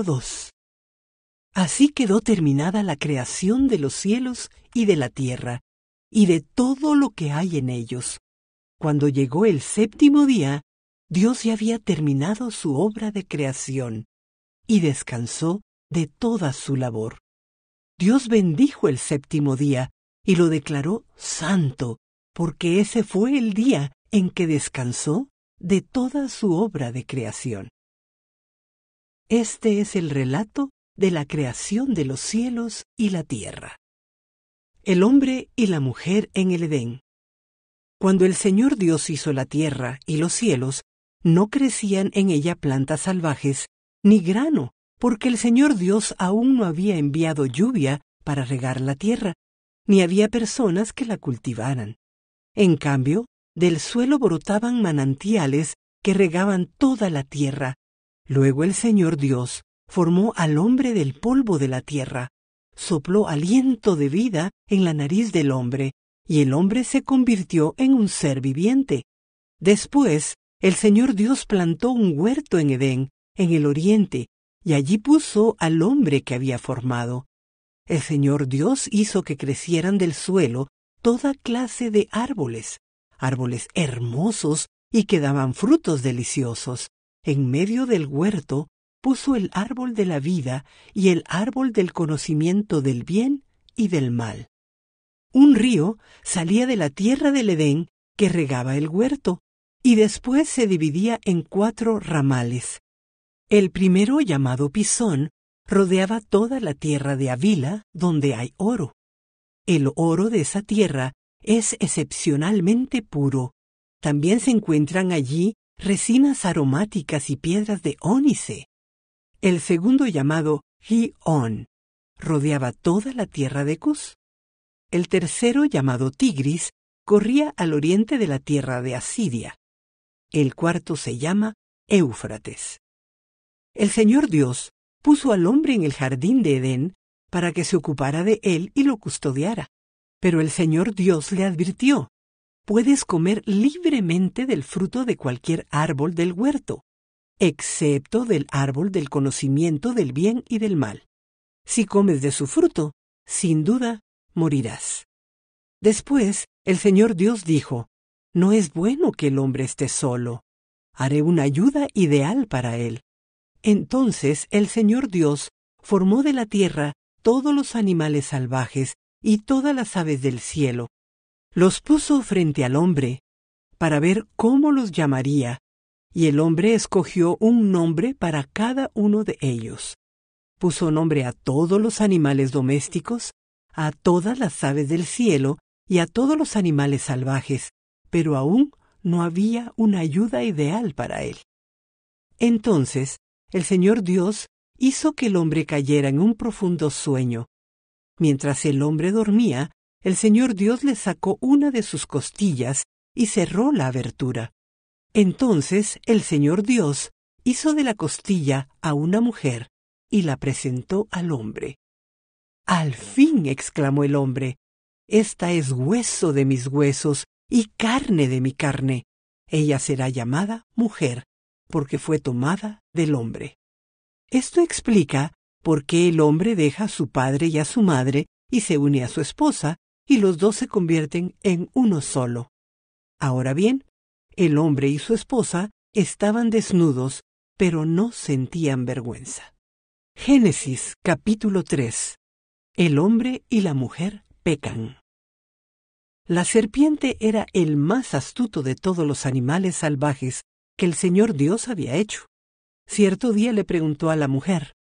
Capítulo 2. Así quedó terminada la creación de los cielos y de la tierra, y de todo lo que hay en ellos. Cuando llegó el séptimo día, Dios ya había terminado su obra de creación, y descansó de toda su labor. Dios bendijo el séptimo día, y lo declaró santo, porque ese fue el día en que descansó de toda su obra de creación. Este es el relato de la creación de los cielos y la tierra. El hombre y la mujer en el Edén. Cuando el Señor Dios hizo la tierra y los cielos, no crecían en ella plantas salvajes, ni grano, porque el Señor Dios aún no había enviado lluvia para regar la tierra, ni había personas que la cultivaran. En cambio, del suelo brotaban manantiales que regaban toda la tierra. Luego el Señor Dios formó al hombre del polvo de la tierra, sopló aliento de vida en la nariz del hombre, y el hombre se convirtió en un ser viviente. Después, el Señor Dios plantó un huerto en Edén, en el oriente, y allí puso al hombre que había formado. El Señor Dios hizo que crecieran del suelo toda clase de árboles, árboles hermosos y que daban frutos deliciosos. En medio del huerto puso el árbol de la vida y el árbol del conocimiento del bien y del mal. Un río salía de la tierra del Edén que regaba el huerto, y después se dividía en 4 ramales. El primero, llamado Pisón, rodeaba toda la tierra de Havila, donde hay oro. El oro de esa tierra es excepcionalmente puro. También se encuentran allí resinas aromáticas y piedras de ónice. El segundo, llamado Gihón, rodeaba toda la tierra de Cus. El tercero, llamado Tigris, corría al oriente de la tierra de Asiria. El cuarto se llama Éufrates. El Señor Dios puso al hombre en el jardín de Edén para que se ocupara de él y lo custodiara. Pero el Señor Dios le advirtió: puedes comer libremente del fruto de cualquier árbol del huerto, excepto del árbol del conocimiento del bien y del mal. Si comes de su fruto, sin duda morirás. Después, el Señor Dios dijo: no es bueno que el hombre esté solo. Haré una ayuda ideal para él. Entonces el Señor Dios formó de la tierra todos los animales salvajes y todas las aves del cielo. Los puso frente al hombre para ver cómo los llamaría, y el hombre escogió un nombre para cada uno de ellos. Puso nombre a todos los animales domésticos, a todas las aves del cielo y a todos los animales salvajes, pero aún no había una ayuda ideal para él. Entonces, el Señor Dios hizo que el hombre cayera en un profundo sueño. Mientras el hombre dormía, el Señor Dios le sacó una de sus costillas y cerró la abertura. Entonces el Señor Dios hizo de la costilla a una mujer y la presentó al hombre. «Al fin», exclamó el hombre, «esta es hueso de mis huesos y carne de mi carne. Ella será llamada mujer, porque fue tomada del hombre». Esto explica por qué el hombre deja a su padre y a su madre y se une a su esposa, y los dos se convierten en uno solo. Ahora bien, el hombre y su esposa estaban desnudos, pero no sentían vergüenza. Génesis capítulo 3. El hombre y la mujer pecan. La serpiente era el más astuto de todos los animales salvajes que el Señor Dios había hecho. Cierto día le preguntó a la mujer: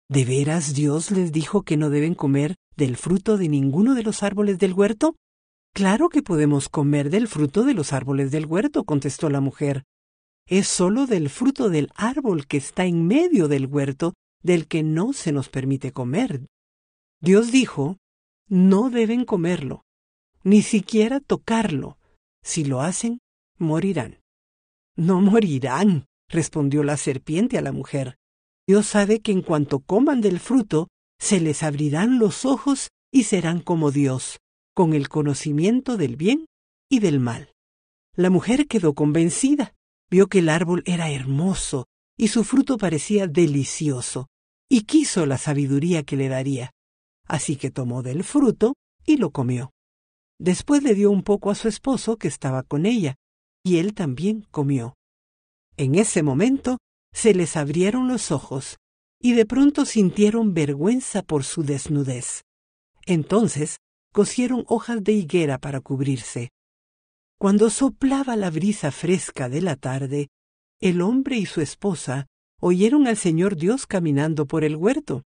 ¿de veras Dios les dijo que no deben comer del fruto de ninguno de los árboles del huerto? Claro que podemos comer del fruto de los árboles del huerto, contestó la mujer. Es solo del fruto del árbol que está en medio del huerto del que no se nos permite comer. Dios dijo: no deben comerlo, ni siquiera tocarlo. Si lo hacen, morirán. No morirán, respondió la serpiente a la mujer. Dios sabe que en cuanto coman del fruto, se les abrirán los ojos y serán como Dios, con el conocimiento del bien y del mal. La mujer quedó convencida, vio que el árbol era hermoso y su fruto parecía delicioso, y quiso la sabiduría que le daría. Así que tomó del fruto y lo comió. Después le dio un poco a su esposo que estaba con ella, y él también comió. En ese momento se les abrieron los ojos, y de pronto sintieron vergüenza por su desnudez. Entonces cosieron hojas de higuera para cubrirse. Cuando soplaba la brisa fresca de la tarde, el hombre y su esposa oyeron al Señor Dios caminando por el huerto.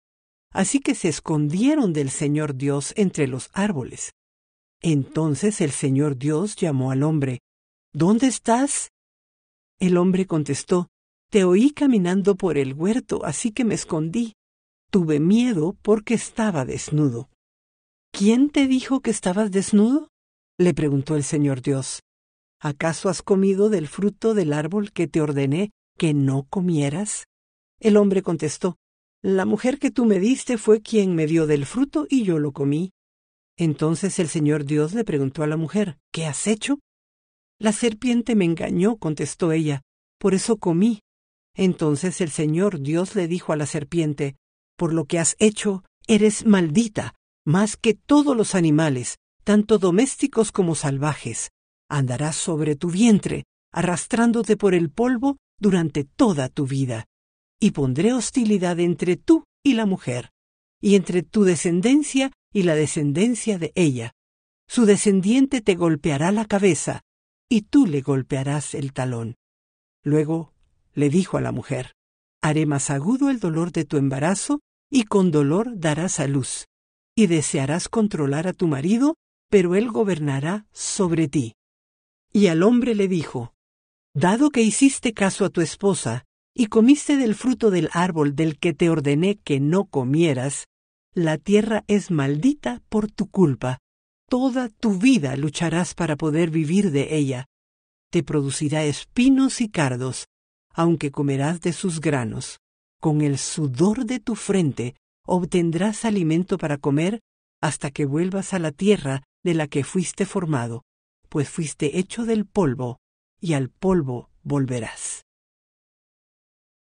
Así que se escondieron del Señor Dios entre los árboles. Entonces el Señor Dios llamó al hombre. ¿Dónde estás? El hombre contestó, te oí caminando por el huerto, así que me escondí. Tuve miedo porque estaba desnudo. ¿Quién te dijo que estabas desnudo? Le preguntó el Señor Dios. ¿Acaso has comido del fruto del árbol que te ordené que no comieras? El hombre contestó, la mujer que tú me diste fue quien me dio del fruto y yo lo comí. Entonces el Señor Dios le preguntó a la mujer, ¿qué has hecho? La serpiente me engañó, contestó ella, por eso comí. Entonces el Señor Dios le dijo a la serpiente, por lo que has hecho, eres maldita, más que todos los animales, tanto domésticos como salvajes. Andarás sobre tu vientre, arrastrándote por el polvo durante toda tu vida. Y pondré hostilidad entre tú y la mujer, y entre tu descendencia y la descendencia de ella. Su descendiente te golpeará la cabeza, y tú le golpearás el talón. Luego le dijo a la mujer, haré más agudo el dolor de tu embarazo, y con dolor darás a luz, y desearás controlar a tu marido, pero él gobernará sobre ti. Y al hombre le dijo, dado que hiciste caso a tu esposa, y comiste del fruto del árbol del que te ordené que no comieras, la tierra es maldita por tu culpa. Toda tu vida lucharás para poder vivir de ella. Te producirá espinos y cardos, aunque comerás de sus granos. Con el sudor de tu frente obtendrás alimento para comer hasta que vuelvas a la tierra de la que fuiste formado, pues fuiste hecho del polvo, y al polvo volverás.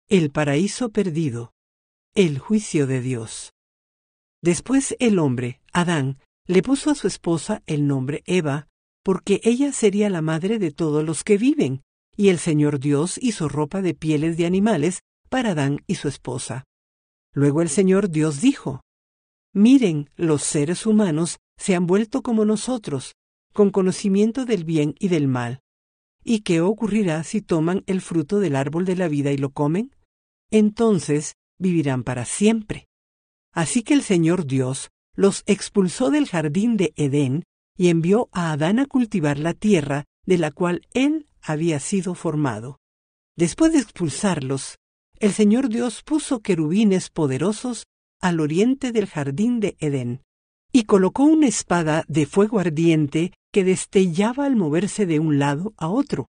El paraíso perdido. El juicio de Dios. Después el hombre, Adán, le puso a su esposa el nombre Eva, porque ella sería la madre de todos los que viven, y el Señor Dios hizo ropa de pieles de animales para Adán y su esposa. Luego el Señor Dios dijo, miren, los seres humanos se han vuelto como nosotros, con conocimiento del bien y del mal. ¿Y qué ocurrirá si toman el fruto del árbol de la vida y lo comen? Entonces vivirán para siempre. Así que el Señor Dios los expulsó del jardín de Edén y envió a Adán a cultivar la tierra de la cual él había sido formado. Después de expulsarlos, el Señor Dios puso querubines poderosos al oriente del jardín de Edén y colocó una espada de fuego ardiente que destellaba al moverse de un lado a otro,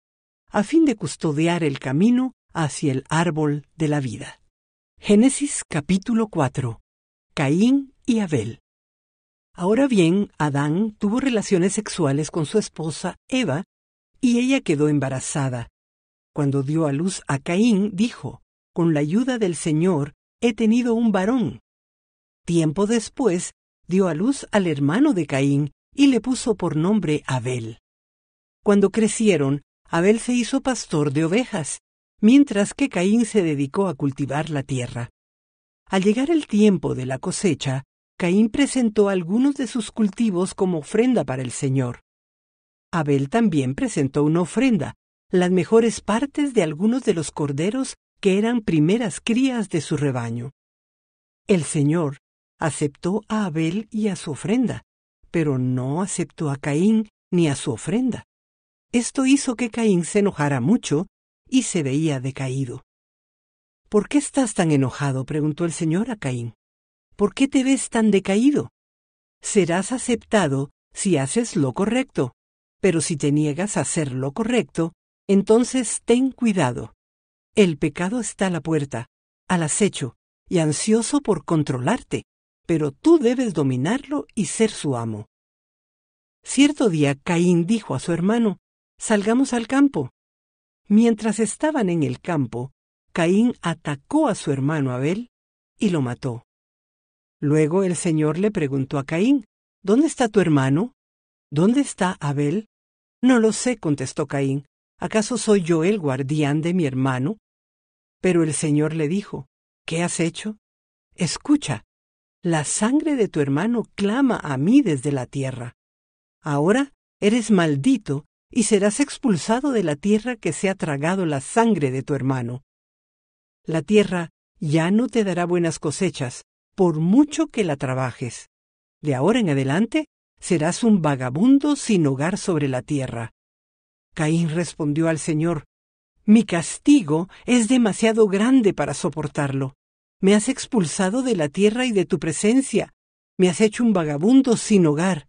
a fin de custodiar el camino hacia el árbol de la vida. Génesis capítulo 4. Caín y Abel. Ahora bien, Adán tuvo relaciones sexuales con su esposa Eva, y ella quedó embarazada. Cuando dio a luz a Caín, dijo, con la ayuda del Señor he tenido un varón. Tiempo después, dio a luz al hermano de Caín y le puso por nombre Abel. Cuando crecieron, Abel se hizo pastor de ovejas, mientras que Caín se dedicó a cultivar la tierra. Al llegar el tiempo de la cosecha, Caín presentó algunos de sus cultivos como ofrenda para el Señor. Abel también presentó una ofrenda, las mejores partes de algunos de los corderos que eran primeras crías de su rebaño. El Señor aceptó a Abel y a su ofrenda, pero no aceptó a Caín ni a su ofrenda. Esto hizo que Caín se enojara mucho y se veía decaído. ¿Por qué estás tan enojado?, preguntó el Señor a Caín. ¿Por qué te ves tan decaído? Serás aceptado si haces lo correcto, pero si te niegas a hacer lo correcto, entonces ten cuidado. El pecado está a la puerta, al acecho y ansioso por controlarte, pero tú debes dominarlo y ser su amo. Cierto día Caín dijo a su hermano, «Salgamos al campo». Mientras estaban en el campo, Caín atacó a su hermano Abel y lo mató. Luego el Señor le preguntó a Caín, ¿dónde está tu hermano? ¿Dónde está Abel? No lo sé, contestó Caín. ¿Acaso soy yo el guardián de mi hermano? Pero el Señor le dijo, ¿qué has hecho? Escucha, la sangre de tu hermano clama a mí desde la tierra. Ahora eres maldito y serás expulsado de la tierra que se ha tragado la sangre de tu hermano. La tierra ya no te dará buenas cosechas, por mucho que la trabajes. De ahora en adelante serás un vagabundo sin hogar sobre la tierra. Caín respondió al Señor, mi castigo es demasiado grande para soportarlo. Me has expulsado de la tierra y de tu presencia. Me has hecho un vagabundo sin hogar.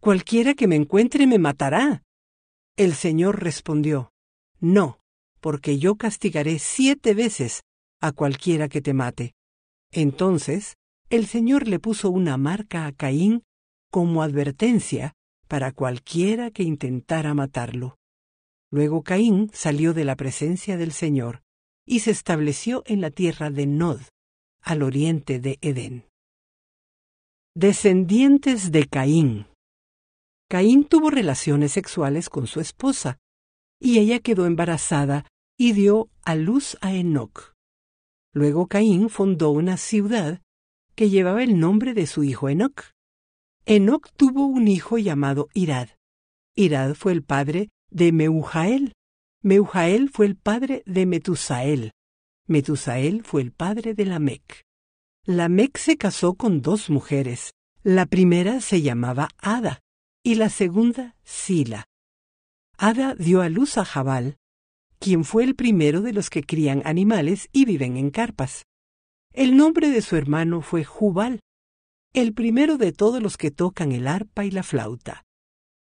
Cualquiera que me encuentre me matará. El Señor respondió, no, porque yo castigaré 7 veces a cualquiera que te mate. Entonces, el Señor le puso una marca a Caín como advertencia para cualquiera que intentara matarlo. Luego Caín salió de la presencia del Señor y se estableció en la tierra de Nod, al oriente de Edén. Descendientes de Caín. Caín tuvo relaciones sexuales con su esposa, y ella quedó embarazada y dio a luz a Enoc. Luego Caín fundó una ciudad que llevaba el nombre de su hijo Enoc. Enoc tuvo un hijo llamado Irad. Irad fue el padre de Meujael. Meujael fue el padre de Metusael. Metusael fue el padre de Lamec. Lamec se casó con 2 mujeres. La primera se llamaba Ada y la segunda Sila. Ada dio a luz a Jabal, quien fue el primero de los que crían animales y viven en carpas. El nombre de su hermano fue Jubal, el primero de todos los que tocan el arpa y la flauta.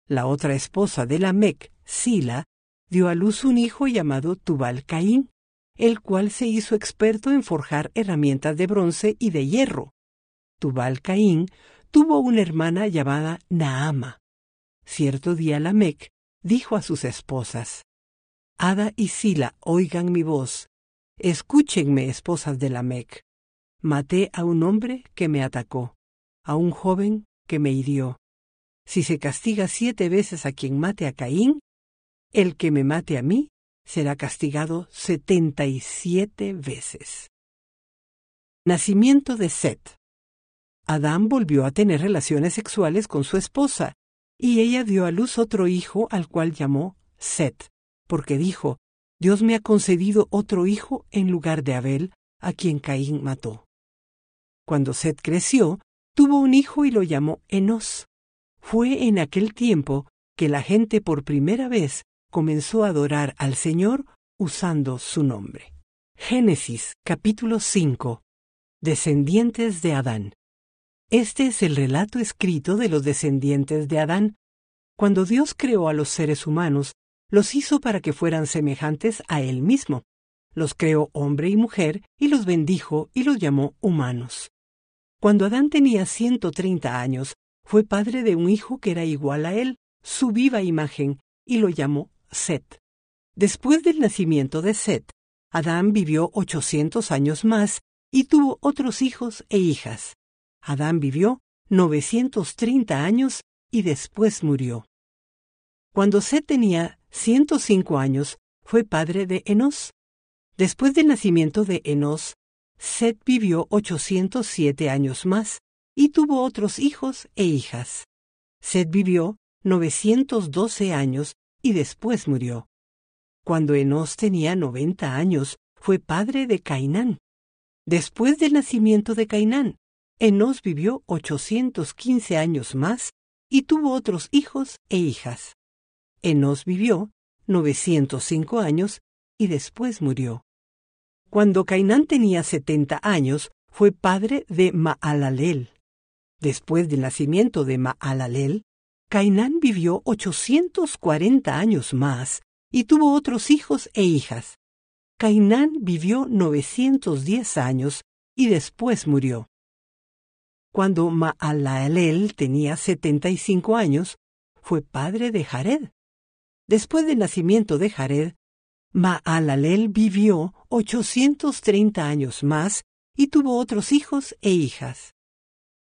La otra esposa de Lamec, Sila, dio a luz un hijo llamado Tubal-Caín, el cual se hizo experto en forjar herramientas de bronce y de hierro. Tubal-Caín tuvo una hermana llamada Naama. Cierto día Lamec dijo a sus esposas, Ada y Sila, oigan mi voz. Escúchenme, esposas de Lamec. Maté a un hombre que me atacó, a un joven que me hirió. Si se castiga 7 veces a quien mate a Caín, el que me mate a mí será castigado 77 veces. Nacimiento de Set. Adán volvió a tener relaciones sexuales con su esposa, y ella dio a luz otro hijo al cual llamó Set, porque dijo, Dios me ha concedido otro hijo en lugar de Abel, a quien Caín mató. Cuando Set creció, tuvo un hijo y lo llamó Enos. Fue en aquel tiempo que la gente por primera vez comenzó a adorar al Señor usando su nombre. Génesis capítulo 5. Descendientes de Adán. Este es el relato escrito de los descendientes de Adán. Cuando Dios creó a los seres humanos, los hizo para que fueran semejantes a Él mismo. Los creó hombre y mujer y los bendijo y los llamó humanos. Cuando Adán tenía 130 años, fue padre de un hijo que era igual a él, su viva imagen, y lo llamó Set. Después del nacimiento de Set, Adán vivió 800 años más y tuvo otros hijos e hijas. Adán vivió 930 años y después murió. Cuando Set tenía 105 años, fue padre de Enos. Después del nacimiento de Enos, Set vivió 807 años más y tuvo otros hijos e hijas. Set vivió 912 años y después murió. Cuando Enos tenía 90 años, fue padre de Cainán. Después del nacimiento de Cainán, Enos vivió 815 años más y tuvo otros hijos e hijas. Enos vivió 905 años y después murió. Cuando Cainán tenía 70 años, fue padre de Mahalalel. Después del nacimiento de Mahalalel, Cainán vivió 840 años más y tuvo otros hijos e hijas. Cainán vivió 910 años y después murió. Cuando Mahalalel tenía 75 años, fue padre de Jared. Después del nacimiento de Jared, Mahalalel vivió 830 años más y tuvo otros hijos e hijas.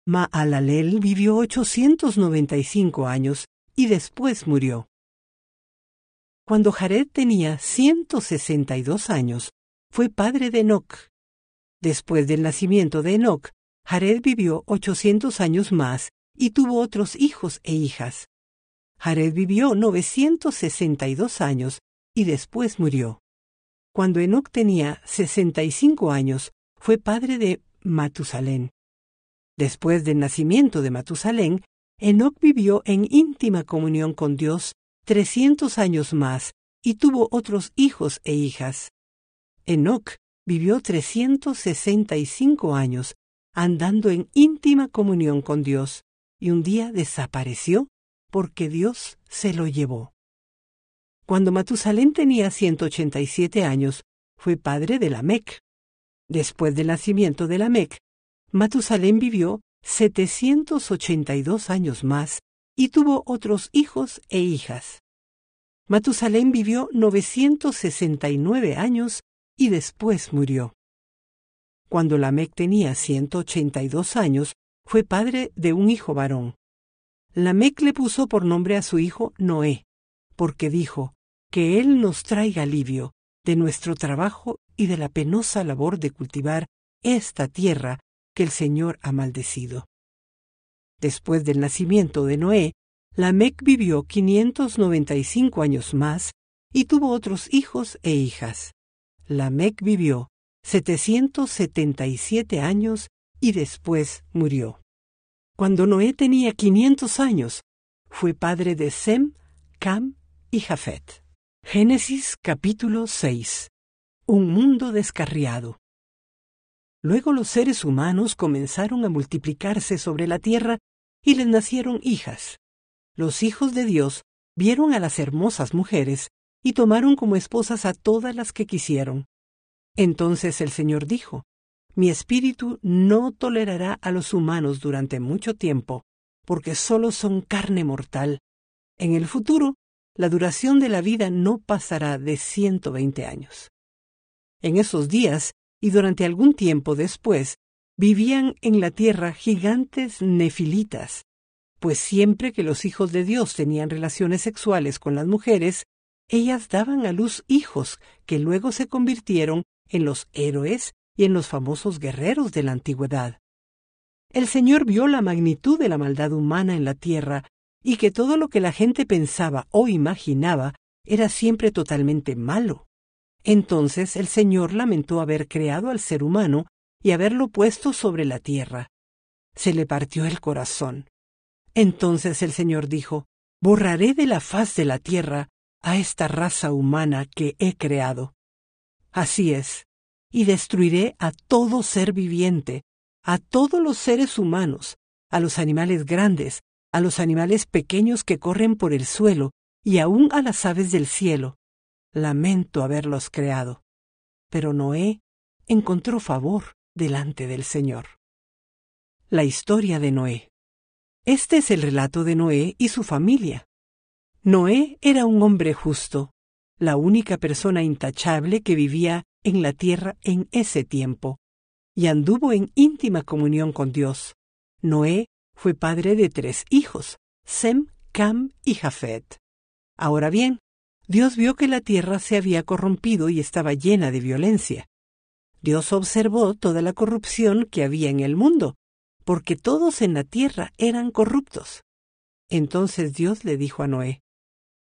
Mahalaleel vivió 895 años y después murió. Cuando Jared tenía 162 años, fue padre de Enoc. Después del nacimiento de Enoc, Jared vivió 800 años más y tuvo otros hijos e hijas. Jared vivió 962 años y después murió. Cuando Enoc tenía 65 años, fue padre de Matusalén. Después del nacimiento de Matusalén, Enoc vivió en íntima comunión con Dios 300 años más y tuvo otros hijos e hijas. Enoc vivió 365 años andando en íntima comunión con Dios y un día desapareció porque Dios se lo llevó. Cuando Matusalén tenía 187 años, fue padre de Lamec. Después del nacimiento de Lamec, Matusalén vivió 782 años más y tuvo otros hijos e hijas. Matusalén vivió 969 años y después murió. Cuando Lamec tenía 182 años, fue padre de un hijo varón. Lamec le puso por nombre a su hijo Noé, porque dijo, que él nos traiga alivio de nuestro trabajo y de la penosa labor de cultivar esta tierra que el Señor ha maldecido. Después del nacimiento de Noé, Lamec vivió 595 años más y tuvo otros hijos e hijas. Lamec vivió 777 años y después murió. Cuando Noé tenía 500 años, fue padre de Sem, Cam y Jafet. Génesis capítulo 6. Un mundo descarriado. Luego los seres humanos comenzaron a multiplicarse sobre la tierra y les nacieron hijas. Los hijos de Dios vieron a las hermosas mujeres y tomaron como esposas a todas las que quisieron. Entonces el Señor dijo, mi espíritu no tolerará a los humanos durante mucho tiempo, porque solo son carne mortal. En el futuro, la duración de la vida no pasará de 120 años. En esos días, y durante algún tiempo después, vivían en la tierra gigantes nefilitas, pues siempre que los hijos de Dios tenían relaciones sexuales con las mujeres, ellas daban a luz hijos que luego se convirtieron en los héroes y en los famosos guerreros de la antigüedad. El Señor vio la magnitud de la maldad humana en la tierra y que todo lo que la gente pensaba o imaginaba era siempre totalmente malo. Entonces el Señor lamentó haber creado al ser humano y haberlo puesto sobre la tierra. Se le partió el corazón. Entonces el Señor dijo, borraré de la faz de la tierra a esta raza humana que he creado. Así es, y destruiré a todo ser viviente, a todos los seres humanos, a los animales grandes, a los animales pequeños que corren por el suelo y aún a las aves del cielo. Lamento haberlos creado. Pero Noé encontró favor delante del Señor. La historia de Noé. Este es el relato de Noé y su familia. Noé era un hombre justo, la única persona intachable que vivía en la tierra en ese tiempo, y anduvo en íntima comunión con Dios. Noé fue padre de 3 hijos, Sem, Cam y Jafet. Ahora bien, Dios vio que la tierra se había corrompido y estaba llena de violencia. Dios observó toda la corrupción que había en el mundo, porque todos en la tierra eran corruptos. Entonces Dios le dijo a Noé,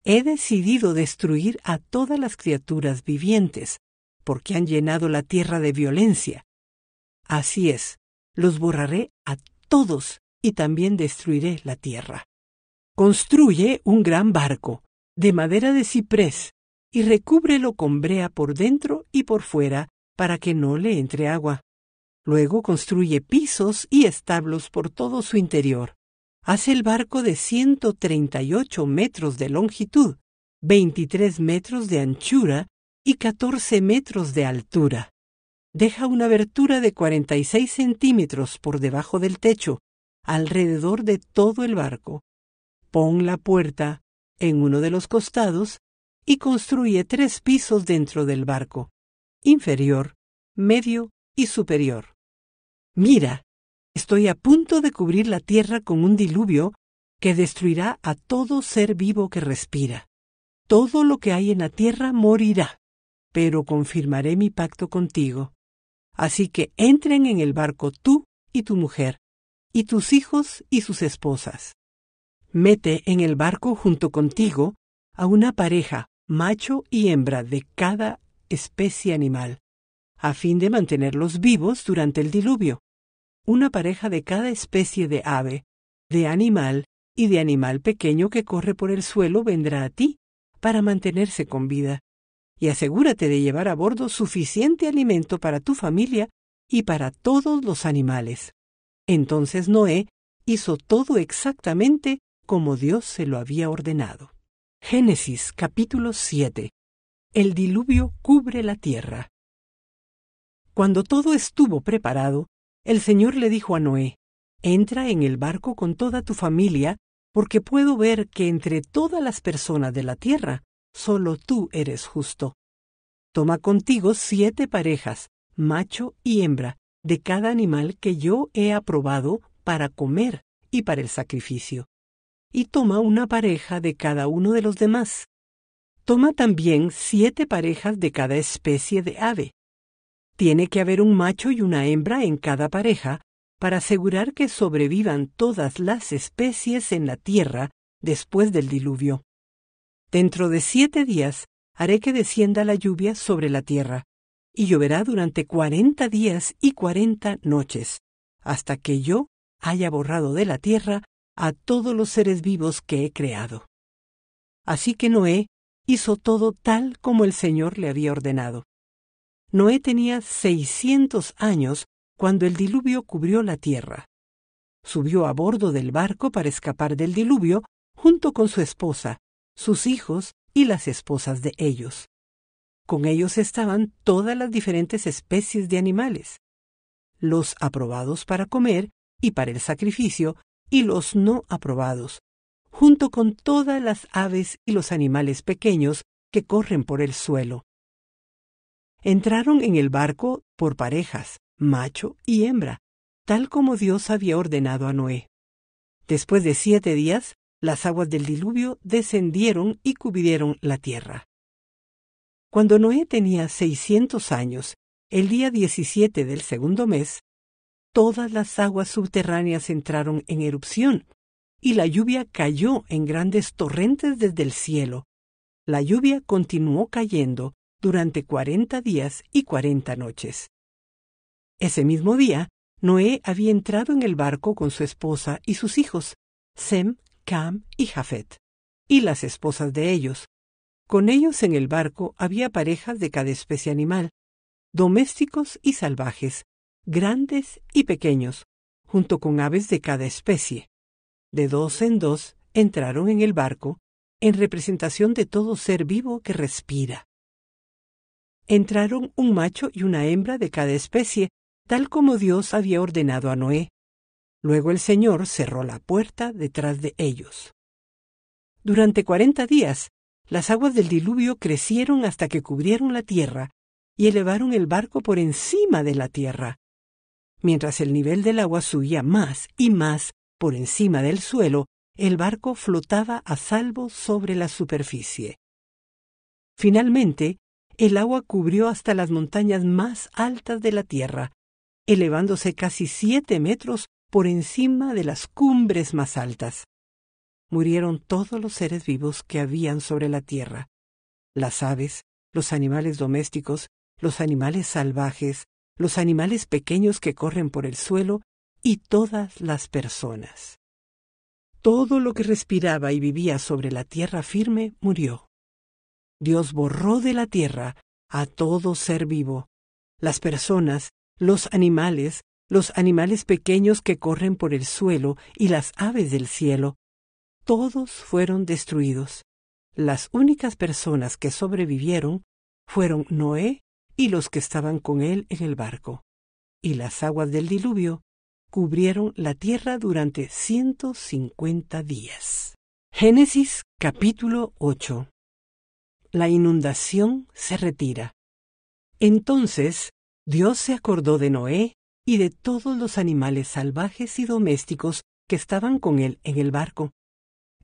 he decidido destruir a todas las criaturas vivientes, porque han llenado la tierra de violencia. Así es, los borraré a todos y también destruiré la tierra. Construye un gran barco de madera de ciprés y recúbrelo con brea por dentro y por fuera para que no le entre agua. Luego construye pisos y establos por todo su interior. Haz el barco de 138 metros de longitud, 23 metros de anchura y 14 metros de altura. Deja una abertura de 46 centímetros por debajo del techo, alrededor de todo el barco. Pon la puerta en uno de los costados y construye 3 pisos dentro del barco, inferior, medio y superior. Mira, estoy a punto de cubrir la tierra con un diluvio que destruirá a todo ser vivo que respira. Todo lo que hay en la tierra morirá, pero confirmaré mi pacto contigo. Así que entren en el barco tú y tu mujer, y tus hijos y sus esposas. Mete en el barco junto contigo a una pareja, macho y hembra de cada especie animal, a fin de mantenerlos vivos durante el diluvio. Una pareja de cada especie de ave, de animal y de animal pequeño que corre por el suelo vendrá a ti para mantenerse con vida. Y asegúrate de llevar a bordo suficiente alimento para tu familia y para todos los animales. Entonces Noé hizo todo exactamente como Dios se lo había ordenado. Génesis capítulo 7. El diluvio cubre la tierra. Cuando todo estuvo preparado, el Señor le dijo a Noé: entra en el barco con toda tu familia, porque puedo ver que entre todas las personas de la tierra, solo tú eres justo. Toma contigo 7 parejas, macho y hembra, de cada animal que yo he aprobado para comer y para el sacrificio. Y toma una pareja de cada uno de los demás. Toma también 7 parejas de cada especie de ave. Tiene que haber un macho y una hembra en cada pareja para asegurar que sobrevivan todas las especies en la tierra después del diluvio. Dentro de 7 días haré que descienda la lluvia sobre la tierra, y lloverá durante 40 días y 40 noches, hasta que yo haya borrado de la tierra a todos los seres vivos que he creado. Así que Noé hizo todo tal como el Señor le había ordenado. Noé tenía 600 años cuando el diluvio cubrió la tierra. Subió a bordo del barco para escapar del diluvio junto con su esposa, sus hijos y las esposas de ellos. Con ellos estaban todas las diferentes especies de animales, los aprobados para comer y para el sacrificio, y los no aprobados, junto con todas las aves y los animales pequeños que corren por el suelo. Entraron en el barco por parejas, macho y hembra, tal como Dios había ordenado a Noé. Después de 7 días, las aguas del diluvio descendieron y cubrieron la tierra. Cuando Noé tenía 600 años, el día 17 del segundo mes, todas las aguas subterráneas entraron en erupción, y la lluvia cayó en grandes torrentes desde el cielo. La lluvia continuó cayendo durante 40 días y 40 noches. Ese mismo día, Noé había entrado en el barco con su esposa y sus hijos, Sem, Cam y Jafet, y las esposas de ellos. Con ellos en el barco había parejas de cada especie animal, domésticos y salvajes, grandes y pequeños, junto con aves de cada especie. De 2 en 2 entraron en el barco, en representación de todo ser vivo que respira. Entraron un macho y una hembra de cada especie, tal como Dios había ordenado a Noé. Luego el Señor cerró la puerta detrás de ellos. Durante 40 días, las aguas del diluvio crecieron hasta que cubrieron la tierra y elevaron el barco por encima de la tierra. Mientras el nivel del agua subía más y más por encima del suelo, el barco flotaba a salvo sobre la superficie. Finalmente, el agua cubrió hasta las montañas más altas de la tierra, elevándose casi 7 metros por encima de las cumbres más altas. Murieron todos los seres vivos que habían sobre la tierra: las aves, los animales domésticos, los animales salvajes, los animales pequeños que corren por el suelo y todas las personas. Todo lo que respiraba y vivía sobre la tierra firme murió. Dios borró de la tierra a todo ser vivo, las personas, los animales pequeños que corren por el suelo y las aves del cielo. Todos fueron destruidos. Las únicas personas que sobrevivieron fueron Noé y los que estaban con él en el barco. Y las aguas del diluvio cubrieron la tierra durante 150 días. Génesis capítulo 8. La inundación se retira. Entonces Dios se acordó de Noé y de todos los animales salvajes y domésticos que estaban con él en el barco.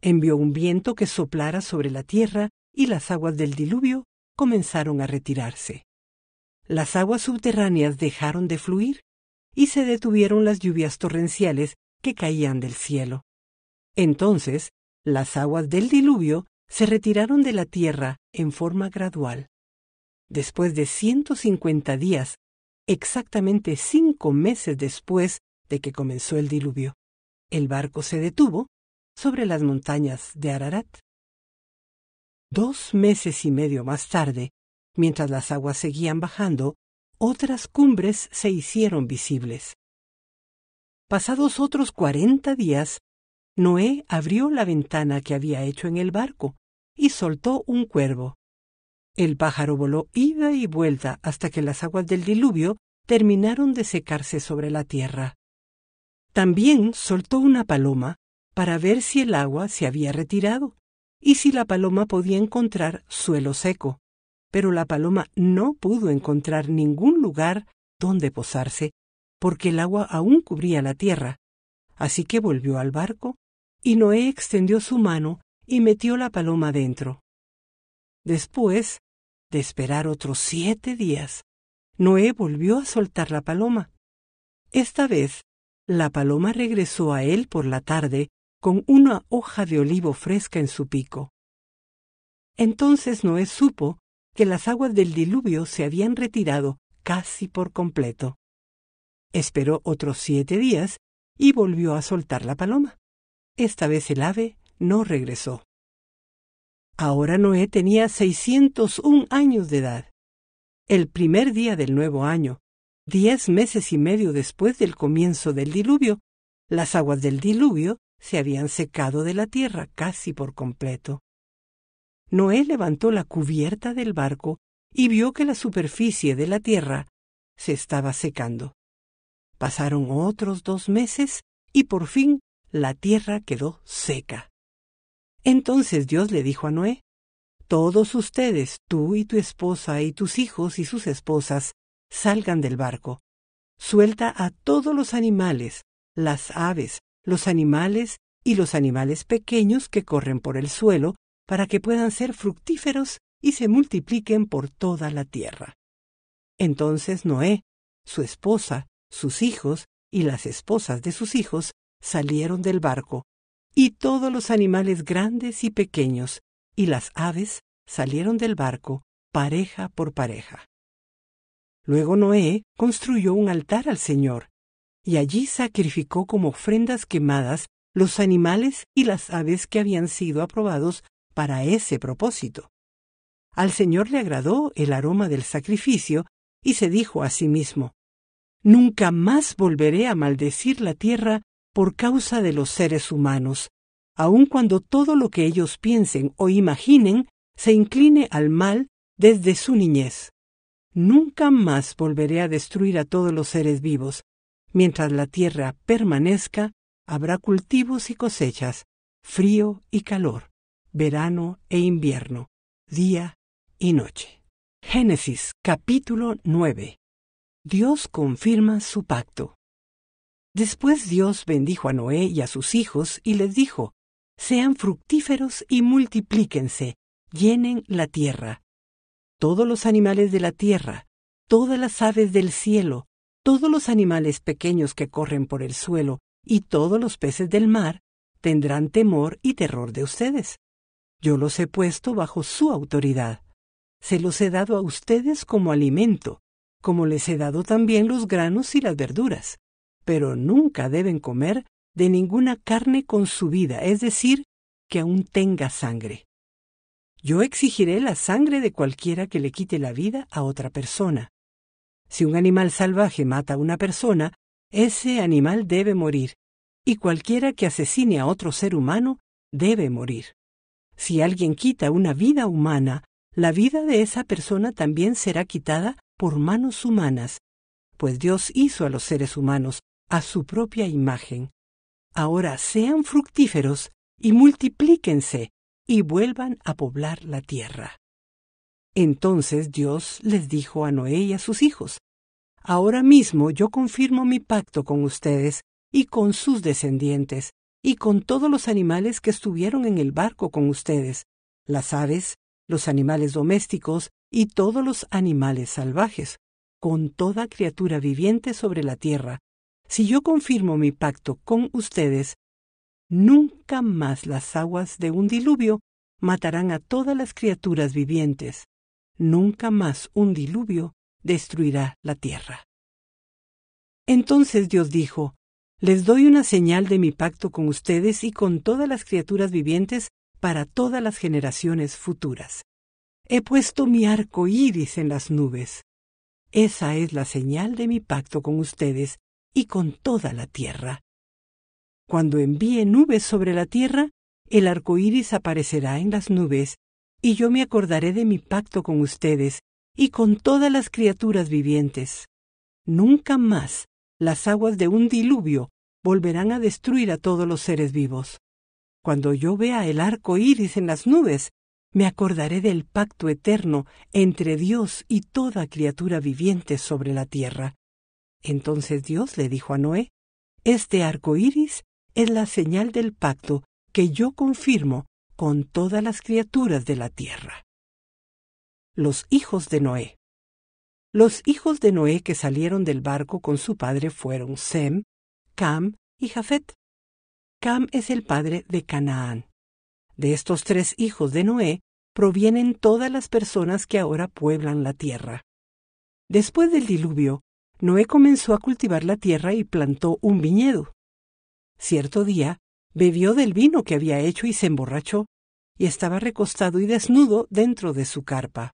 Envió un viento que soplara sobre la tierra y las aguas del diluvio comenzaron a retirarse. Las aguas subterráneas dejaron de fluir y se detuvieron las lluvias torrenciales que caían del cielo. Entonces, las aguas del diluvio se retiraron de la tierra en forma gradual. Después de 150 días, exactamente 5 meses después de que comenzó el diluvio, el barco se detuvo sobre las montañas de Ararat. 2 meses y medio más tarde, mientras las aguas seguían bajando, otras cumbres se hicieron visibles. Pasados otros 40 días, Noé abrió la ventana que había hecho en el barco y soltó un cuervo. El pájaro voló ida y vuelta hasta que las aguas del diluvio terminaron de secarse sobre la tierra. También soltó una paloma para ver si el agua se había retirado y si la paloma podía encontrar suelo seco. Pero la paloma no pudo encontrar ningún lugar donde posarse, porque el agua aún cubría la tierra. Así que volvió al barco, y Noé extendió su mano y metió la paloma dentro. Después de esperar otros 7 días, Noé volvió a soltar la paloma. Esta vez, la paloma regresó a él por la tarde con una hoja de olivo fresca en su pico. Entonces Noé supo que las aguas del diluvio se habían retirado casi por completo. Esperó otros 7 días y volvió a soltar la paloma. Esta vez el ave no regresó. Ahora Noé tenía 601 años de edad. El primer día del nuevo año, 10 meses y medio después del comienzo del diluvio, las aguas del diluvio se habían secado de la tierra casi por completo. Noé levantó la cubierta del barco y vio que la superficie de la tierra se estaba secando. Pasaron otros 2 meses y por fin la tierra quedó seca. Entonces Dios le dijo a Noé: todos ustedes, tú y tu esposa y tus hijos y sus esposas, salgan del barco. Suelta a todos los animales, las aves, los animales y los animales pequeños que corren por el suelo, para que puedan ser fructíferos y se multipliquen por toda la tierra. Entonces Noé, su esposa, sus hijos y las esposas de sus hijos salieron del barco, y todos los animales grandes y pequeños y las aves salieron del barco pareja por pareja. Luego Noé construyó un altar al Señor, y allí sacrificó como ofrendas quemadas los animales y las aves que habían sido aprobados para ese propósito. Al Señor le agradó el aroma del sacrificio y se dijo a sí mismo: nunca más volveré a maldecir la tierra por causa de los seres humanos, aun cuando todo lo que ellos piensen o imaginen se incline al mal desde su niñez. Nunca más volveré a destruir a todos los seres vivos. Mientras la tierra permanezca, habrá cultivos y cosechas, frío y calor, verano e invierno, día y noche. Génesis capítulo 9. Dios confirma su pacto. Después Dios bendijo a Noé y a sus hijos y les dijo: sean fructíferos y multiplíquense, llenen la tierra. Todos los animales de la tierra, todas las aves del cielo, todos los animales pequeños que corren por el suelo y todos los peces del mar tendrán temor y terror de ustedes. Yo los he puesto bajo su autoridad. Se los he dado a ustedes como alimento, como les he dado también los granos y las verduras. Pero nunca deben comer de ninguna carne con su vida, es decir, que aún tenga sangre. Yo exigiré la sangre de cualquiera que le quite la vida a otra persona. Si un animal salvaje mata a una persona, ese animal debe morir, y cualquiera que asesine a otro ser humano debe morir. Si alguien quita una vida humana, la vida de esa persona también será quitada por manos humanas, pues Dios hizo a los seres humanos a su propia imagen. Ahora sean fructíferos y multiplíquense y vuelvan a poblar la tierra. Entonces Dios les dijo a Noé y a sus hijos: ahora mismo yo confirmo mi pacto con ustedes y con sus descendientes, y con todos los animales que estuvieron en el barco con ustedes, las aves, los animales domésticos y todos los animales salvajes, con toda criatura viviente sobre la tierra. Si yo confirmo mi pacto con ustedes, nunca más las aguas de un diluvio matarán a todas las criaturas vivientes. Nunca más un diluvio destruirá la tierra. Entonces Dios dijo: les doy una señal de mi pacto con ustedes y con todas las criaturas vivientes para todas las generaciones futuras. He puesto mi arco iris en las nubes. Esa es la señal de mi pacto con ustedes y con toda la tierra. Cuando envíe nubes sobre la tierra, el arco iris aparecerá en las nubes, y yo me acordaré de mi pacto con ustedes y con todas las criaturas vivientes. Nunca más las aguas de un diluvio volverán a destruir a todos los seres vivos. Cuando yo vea el arco iris en las nubes, me acordaré del pacto eterno entre Dios y toda criatura viviente sobre la tierra. Entonces Dios le dijo a Noé: este arco iris es la señal del pacto que yo confirmo con todas las criaturas de la tierra. Los hijos de Noé. Los hijos de Noé que salieron del barco con su padre fueron Sem, Cam y Jafet. Cam es el padre de Canaán. De estos tres hijos de Noé provienen todas las personas que ahora pueblan la tierra. Después del diluvio, Noé comenzó a cultivar la tierra y plantó un viñedo. Cierto día, bebió del vino que había hecho y se emborrachó, y estaba recostado y desnudo dentro de su carpa.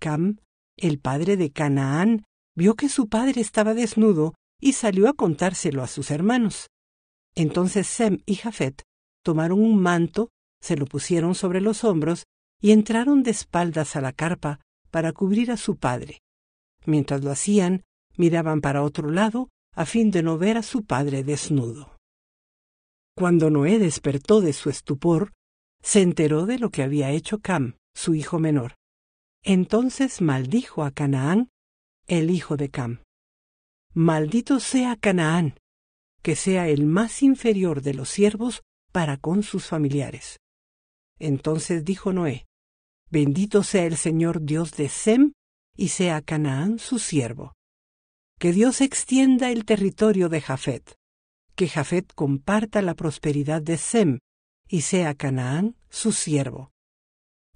Cam, el padre de Canaán, vio que su padre estaba desnudo y salió a contárselo a sus hermanos. Entonces Sem y Jafet tomaron un manto, se lo pusieron sobre los hombros y entraron de espaldas a la carpa para cubrir a su padre. Mientras lo hacían, miraban para otro lado a fin de no ver a su padre desnudo. Cuando Noé despertó de su estupor, se enteró de lo que había hecho Cam, su hijo menor. Entonces maldijo a Canaán, el hijo de Cam. Maldito sea Canaán, que sea el más inferior de los siervos para con sus familiares. Entonces dijo Noé: bendito sea el Señor Dios de Sem, y sea Canaán su siervo. Que Dios extienda el territorio de Jafet, que Jafet comparta la prosperidad de Sem, y sea Canaán su siervo.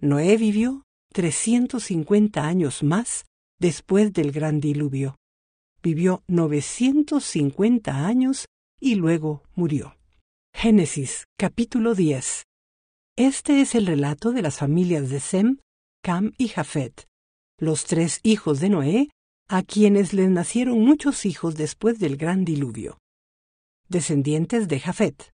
Noé vivió 350 años más después del gran diluvio. Vivió 950 años y luego murió. Génesis, capítulo 10. Este es el relato de las familias de Sem, Cam y Jafet, los tres hijos de Noé, a quienes les nacieron muchos hijos después del gran diluvio. Descendientes de Jafet.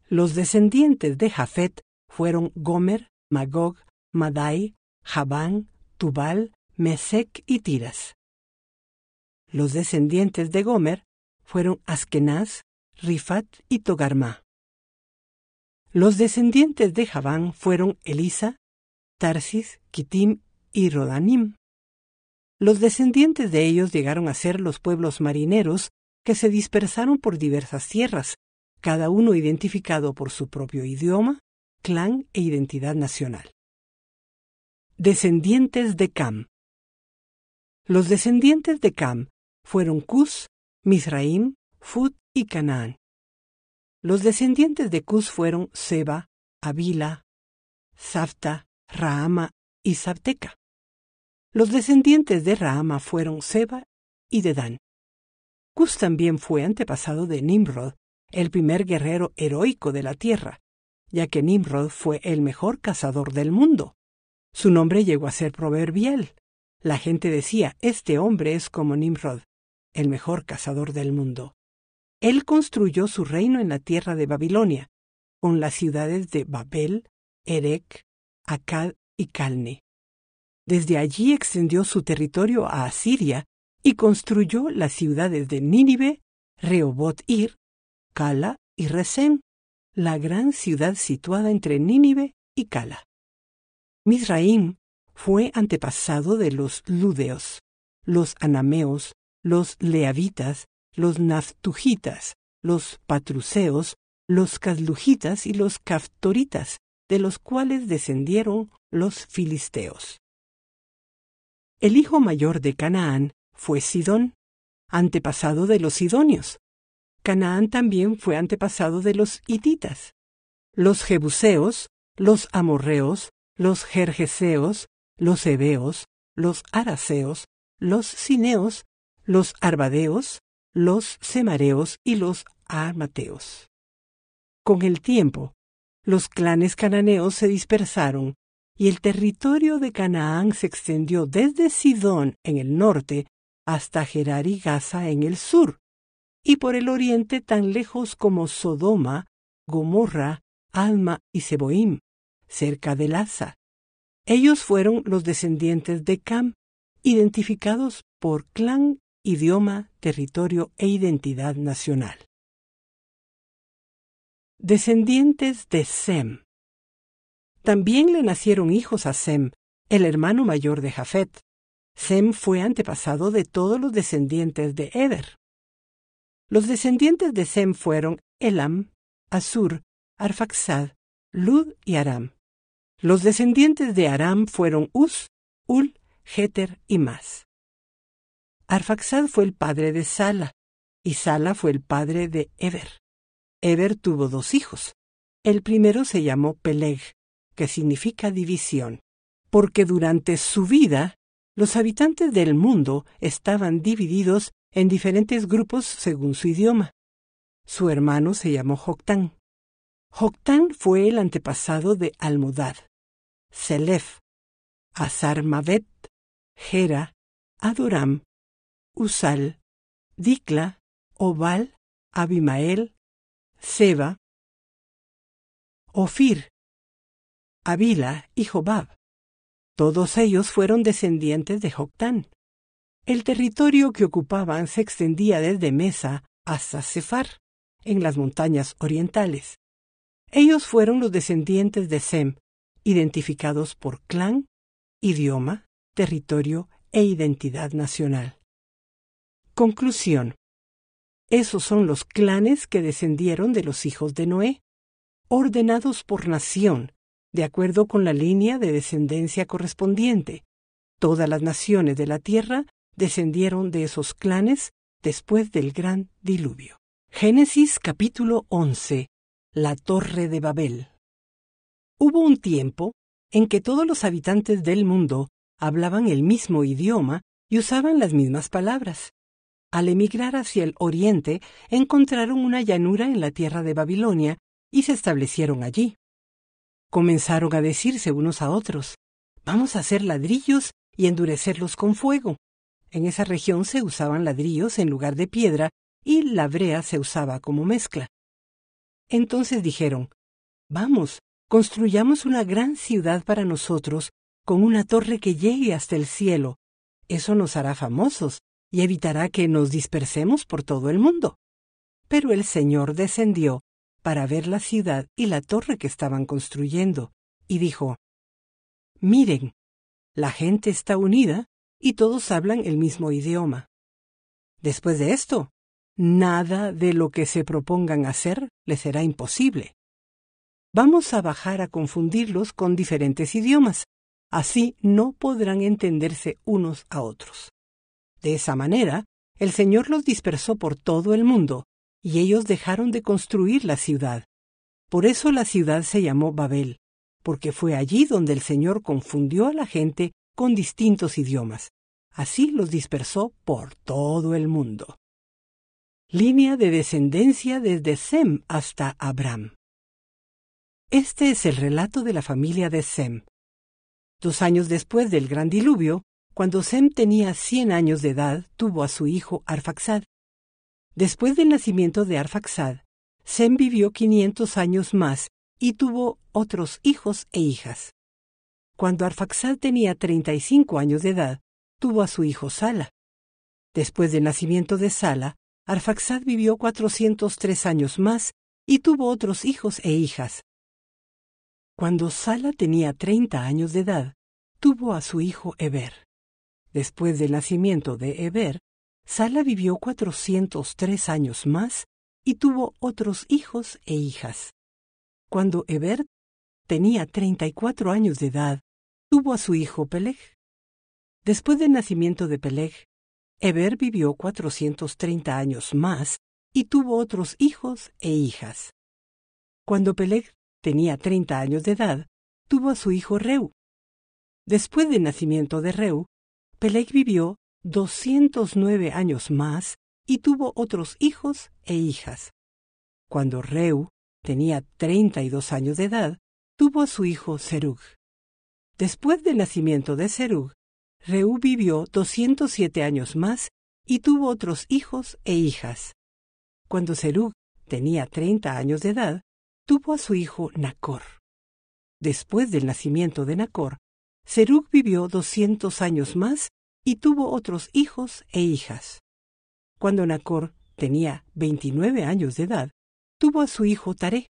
Los descendientes de Jafet fueron Gomer, Magog, Madai, Javán, Tubal, Mesec y Tiras. Los descendientes de Gomer fueron Askenaz, Rifat y Togarmá. Los descendientes de Javán fueron Elisa, Tarsis, Kitim y Rodanim. Los descendientes de ellos llegaron a ser los pueblos marineros que se dispersaron por diversas tierras, cada uno identificado por su propio idioma, clan e identidad nacional. Descendientes de Cam. Los descendientes de Cam fueron Cus, Mizraim, Fut y Canaán. Los descendientes de Cus fueron Seba, Avila, Safta, Rahama y Sabteca. Los descendientes de Rahama fueron Seba y Dedán. Cus también fue antepasado de Nimrod, el primer guerrero heroico de la tierra, ya que Nimrod fue el mejor cazador del mundo. Su nombre llegó a ser proverbial. La gente decía: este hombre es como Nimrod, el mejor cazador del mundo. Él construyó su reino en la tierra de Babilonia, con las ciudades de Babel, Erec, Akkad y Calne. Desde allí extendió su territorio a Asiria y construyó las ciudades de Nínive, Rehoboth-ir, Cala y Resén, la gran ciudad situada entre Nínive y Cala. Mizraim fue antepasado de los Ludeos, los Anameos, los leavitas, los naftujita, los patruseos, los caslujitas y los caftoritas, de los cuales descendieron los filisteos. El hijo mayor de Canaán fue Sidón, antepasado de los sidonios. Canaán también fue antepasado de los hititas, los jebuseos, los amorreos, los gergeseos, los heveos, los araseos, los cineos, los arvadeos, los semareos y los armateos. Con el tiempo, los clanes cananeos se dispersaron y el territorio de Canaán se extendió desde Sidón en el norte hasta Gerar y Gaza en el sur, y por el oriente tan lejos como Sodoma, Gomorra, Alma y Seboim, cerca de Lasa. Ellos fueron los descendientes de Cam, identificados por clan, idioma, territorio e identidad nacional. Descendientes de Sem. También le nacieron hijos a Sem, el hermano mayor de Jafet. Sem fue antepasado de todos los descendientes de Eber. Los descendientes de Sem fueron Elam, Asur, Arfaxad, Lud y Aram. Los descendientes de Aram fueron Uz, Ul, Jeter y Mas. Arfaxad fue el padre de Sala, y Sala fue el padre de Eber. Eber tuvo 2 hijos. El primero se llamó Peleg, que significa división, porque durante su vida los habitantes del mundo estaban divididos en diferentes grupos según su idioma. Su hermano se llamó Joctán. Joctán fue el antepasado de Almodad, Selef, Asarmavet, Gera, Adoram, Usal, Dicla, Obal, Abimael, Seba, Ofir, Avila y Jobab. Todos ellos fueron descendientes de Joctán. El territorio que ocupaban se extendía desde Mesa hasta Sefar, en las montañas orientales. Ellos fueron los descendientes de Sem, identificados por clan, idioma, territorio e identidad nacional. Conclusión. Esos son los clanes que descendieron de los hijos de Noé, ordenados por nación, de acuerdo con la línea de descendencia correspondiente. Todas las naciones de la tierra descendieron de esos clanes después del gran diluvio. Génesis capítulo 11. La Torre de Babel. Hubo un tiempo en que todos los habitantes del mundo hablaban el mismo idioma y usaban las mismas palabras. Al emigrar hacia el oriente, encontraron una llanura en la tierra de Babilonia y se establecieron allí. Comenzaron a decirse unos a otros: «Vamos a hacer ladrillos y endurecerlos con fuego». En esa región se usaban ladrillos en lugar de piedra y la brea se usaba como mezcla. Entonces dijeron: «Vamos, construyamos una gran ciudad para nosotros, con una torre que llegue hasta el cielo. Eso nos hará famosos y evitará que nos dispersemos por todo el mundo». Pero el Señor descendió para ver la ciudad y la torre que estaban construyendo, y dijo: «Miren, la gente está unida y todos hablan el mismo idioma. Después de esto, nada de lo que se propongan hacer les será imposible. Vamos a bajar a confundirlos con diferentes idiomas, así no podrán entenderse unos a otros». De esa manera, el Señor los dispersó por todo el mundo, y ellos dejaron de construir la ciudad. Por eso la ciudad se llamó Babel, porque fue allí donde el Señor confundió a la gente con distintos idiomas. Así los dispersó por todo el mundo. Línea de descendencia desde Sem hasta Abram. Este es el relato de la familia de Sem. 2 años después del gran diluvio, cuando Sem tenía 100 años de edad, tuvo a su hijo Arfaxad. Después del nacimiento de Arfaxad, Sem vivió 500 años más y tuvo otros hijos e hijas. Cuando Arfaxad tenía 35 años de edad, tuvo a su hijo Sala. Después del nacimiento de Sala, Arfaxad vivió 403 años más y tuvo otros hijos e hijas. Cuando Sala tenía 30 años de edad, tuvo a su hijo Eber. Después del nacimiento de Eber, Sala vivió 403 años más y tuvo otros hijos e hijas. Cuando Eber tenía 34 años de edad, tuvo a su hijo Peleg. Después del nacimiento de Peleg, Eber vivió 430 años más y tuvo otros hijos e hijas. Cuando Peleg tenía 30 años de edad, tuvo a su hijo Reu. Después del nacimiento de Reu, Peleg vivió 209 años más y tuvo otros hijos e hijas. Cuando Reu tenía 32 años de edad, tuvo a su hijo Serug. Después del nacimiento de Serug, Reu vivió 207 años más y tuvo otros hijos e hijas. Cuando Serug tenía 30 años de edad, tuvo a su hijo Nacor. Después del nacimiento de Nacor, Serug vivió 200 años más y tuvo otros hijos e hijas. Cuando Nacor tenía 29 años de edad, tuvo a su hijo Taré.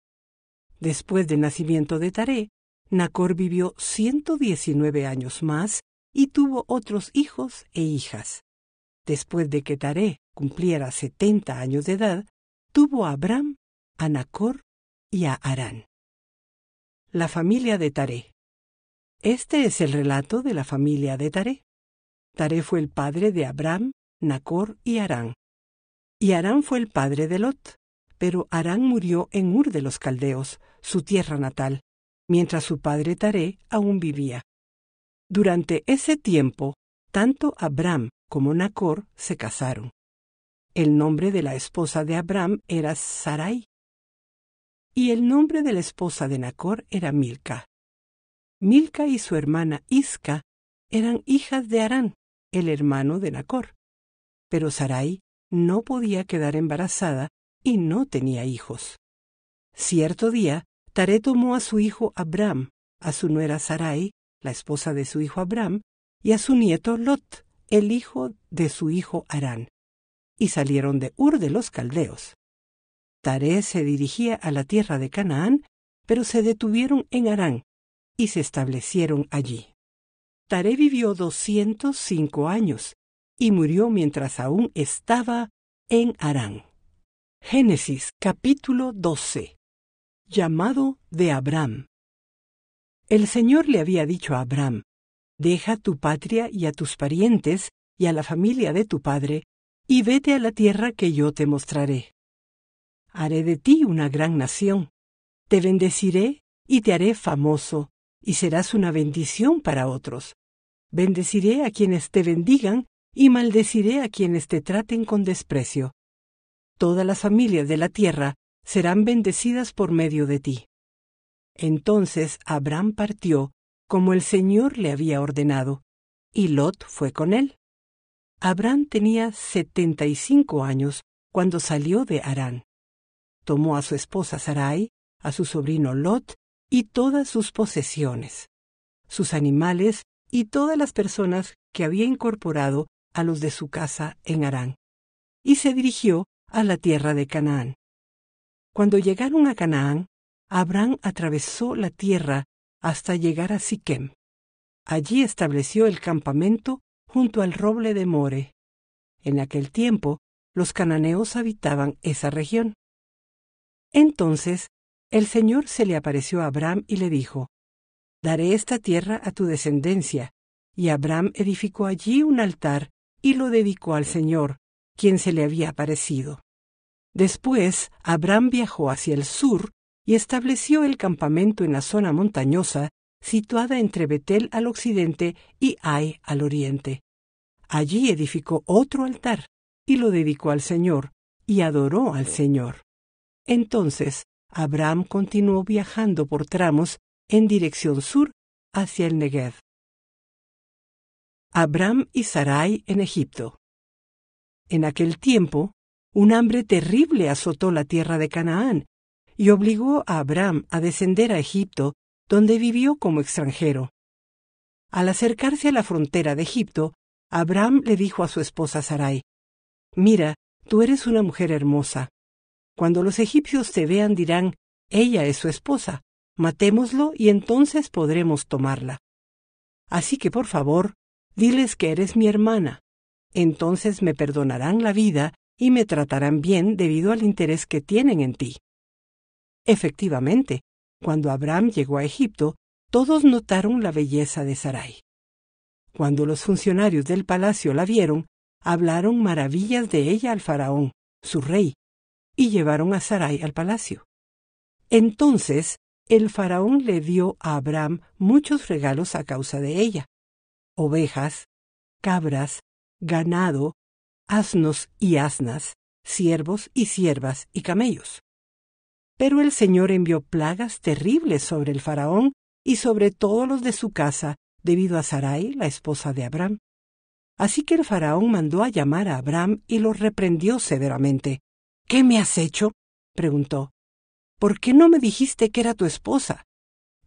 Después del nacimiento de Taré, Nacor vivió 119 años más y tuvo otros hijos e hijas. Después de que Taré cumpliera 70 años de edad, tuvo a Abram, a Nacor y a Harán. La familia de Taré. Este es el relato de la familia de Taré. Taré fue el padre de Abram, Nacor y Harán. Y Harán fue el padre de Lot, pero Harán murió en Ur de los Caldeos, su tierra natal, mientras su padre Taré aún vivía. Durante ese tiempo, tanto Abram como Nacor se casaron. El nombre de la esposa de Abram era Sarai, y el nombre de la esposa de Nacor era Milca. Milca y su hermana Isca eran hijas de Harán, el hermano de Nacor. Pero Sarai no podía quedar embarazada y no tenía hijos. Cierto día, Taré tomó a su hijo Abram, a su nuera Sarai, la esposa de su hijo Abram, y a su nieto Lot, el hijo de su hijo Harán, y salieron de Ur de los Caldeos. Taré se dirigía a la tierra de Canaán, pero se detuvieron en Harán y se establecieron allí. Taré vivió 205 años y murió mientras aún estaba en Harán. Génesis capítulo 12. Llamado de Abram. El Señor le había dicho a Abram: deja tu patria y a tus parientes y a la familia de tu padre, y vete a la tierra que yo te mostraré. Haré de ti una gran nación, te bendeciré y te haré famoso, y serás una bendición para otros. Bendeciré a quienes te bendigan y maldeciré a quienes te traten con desprecio. Todas las familias de la tierra serán bendecidas por medio de ti. Entonces Abram partió, como el Señor le había ordenado, y Lot fue con él. Abram tenía 75 años cuando salió de Harán. Tomó a su esposa Sarai, a su sobrino Lot y todas sus posesiones, sus animales y todas las personas que había incorporado a los de su casa en Harán, y se dirigió a la tierra de Canaán. Cuando llegaron a Canaán, Abram atravesó la tierra hasta llegar a Siquem. Allí estableció el campamento junto al roble de More. En aquel tiempo, los cananeos habitaban esa región. Entonces, el Señor se le apareció a Abram y le dijo: daré esta tierra a tu descendencia. Y Abram edificó allí un altar y lo dedicó al Señor, quien se le había aparecido. Después, Abram viajó hacia el sur y estableció el campamento en la zona montañosa, situada entre Betel al occidente y Ai al oriente. Allí edificó otro altar y lo dedicó al Señor, y adoró al Señor. Entonces, Abram continuó viajando por tramos en dirección sur hacia el Negev. Abram y Sarai en Egipto. En aquel tiempo, un hambre terrible azotó la tierra de Canaán y obligó a Abram a descender a Egipto, donde vivió como extranjero. Al acercarse a la frontera de Egipto, Abram le dijo a su esposa Sarai: mira, tú eres una mujer hermosa. Cuando los egipcios te vean dirán: ella es su esposa, matémoslo y entonces podremos tomarla. Así que por favor, diles que eres mi hermana. entonces me perdonarán la vida y me tratarán bien debido al interés que tienen en ti. Efectivamente, cuando Abram llegó a Egipto, todos notaron la belleza de Sarai. Cuando los funcionarios del palacio la vieron, hablaron maravillas de ella al faraón, su rey, y llevaron a Sarai al palacio. Entonces el faraón le dio a Abram muchos regalos a causa de ella: ovejas, cabras, ganado, asnos y asnas, siervos y siervas y camellos. Pero el Señor envió plagas terribles sobre el faraón y sobre todos los de su casa, debido a Sarai, la esposa de Abram. Así que el faraón mandó a llamar a Abram y lo reprendió severamente. —¿Qué me has hecho? —preguntó. —¿Por qué no me dijiste que era tu esposa?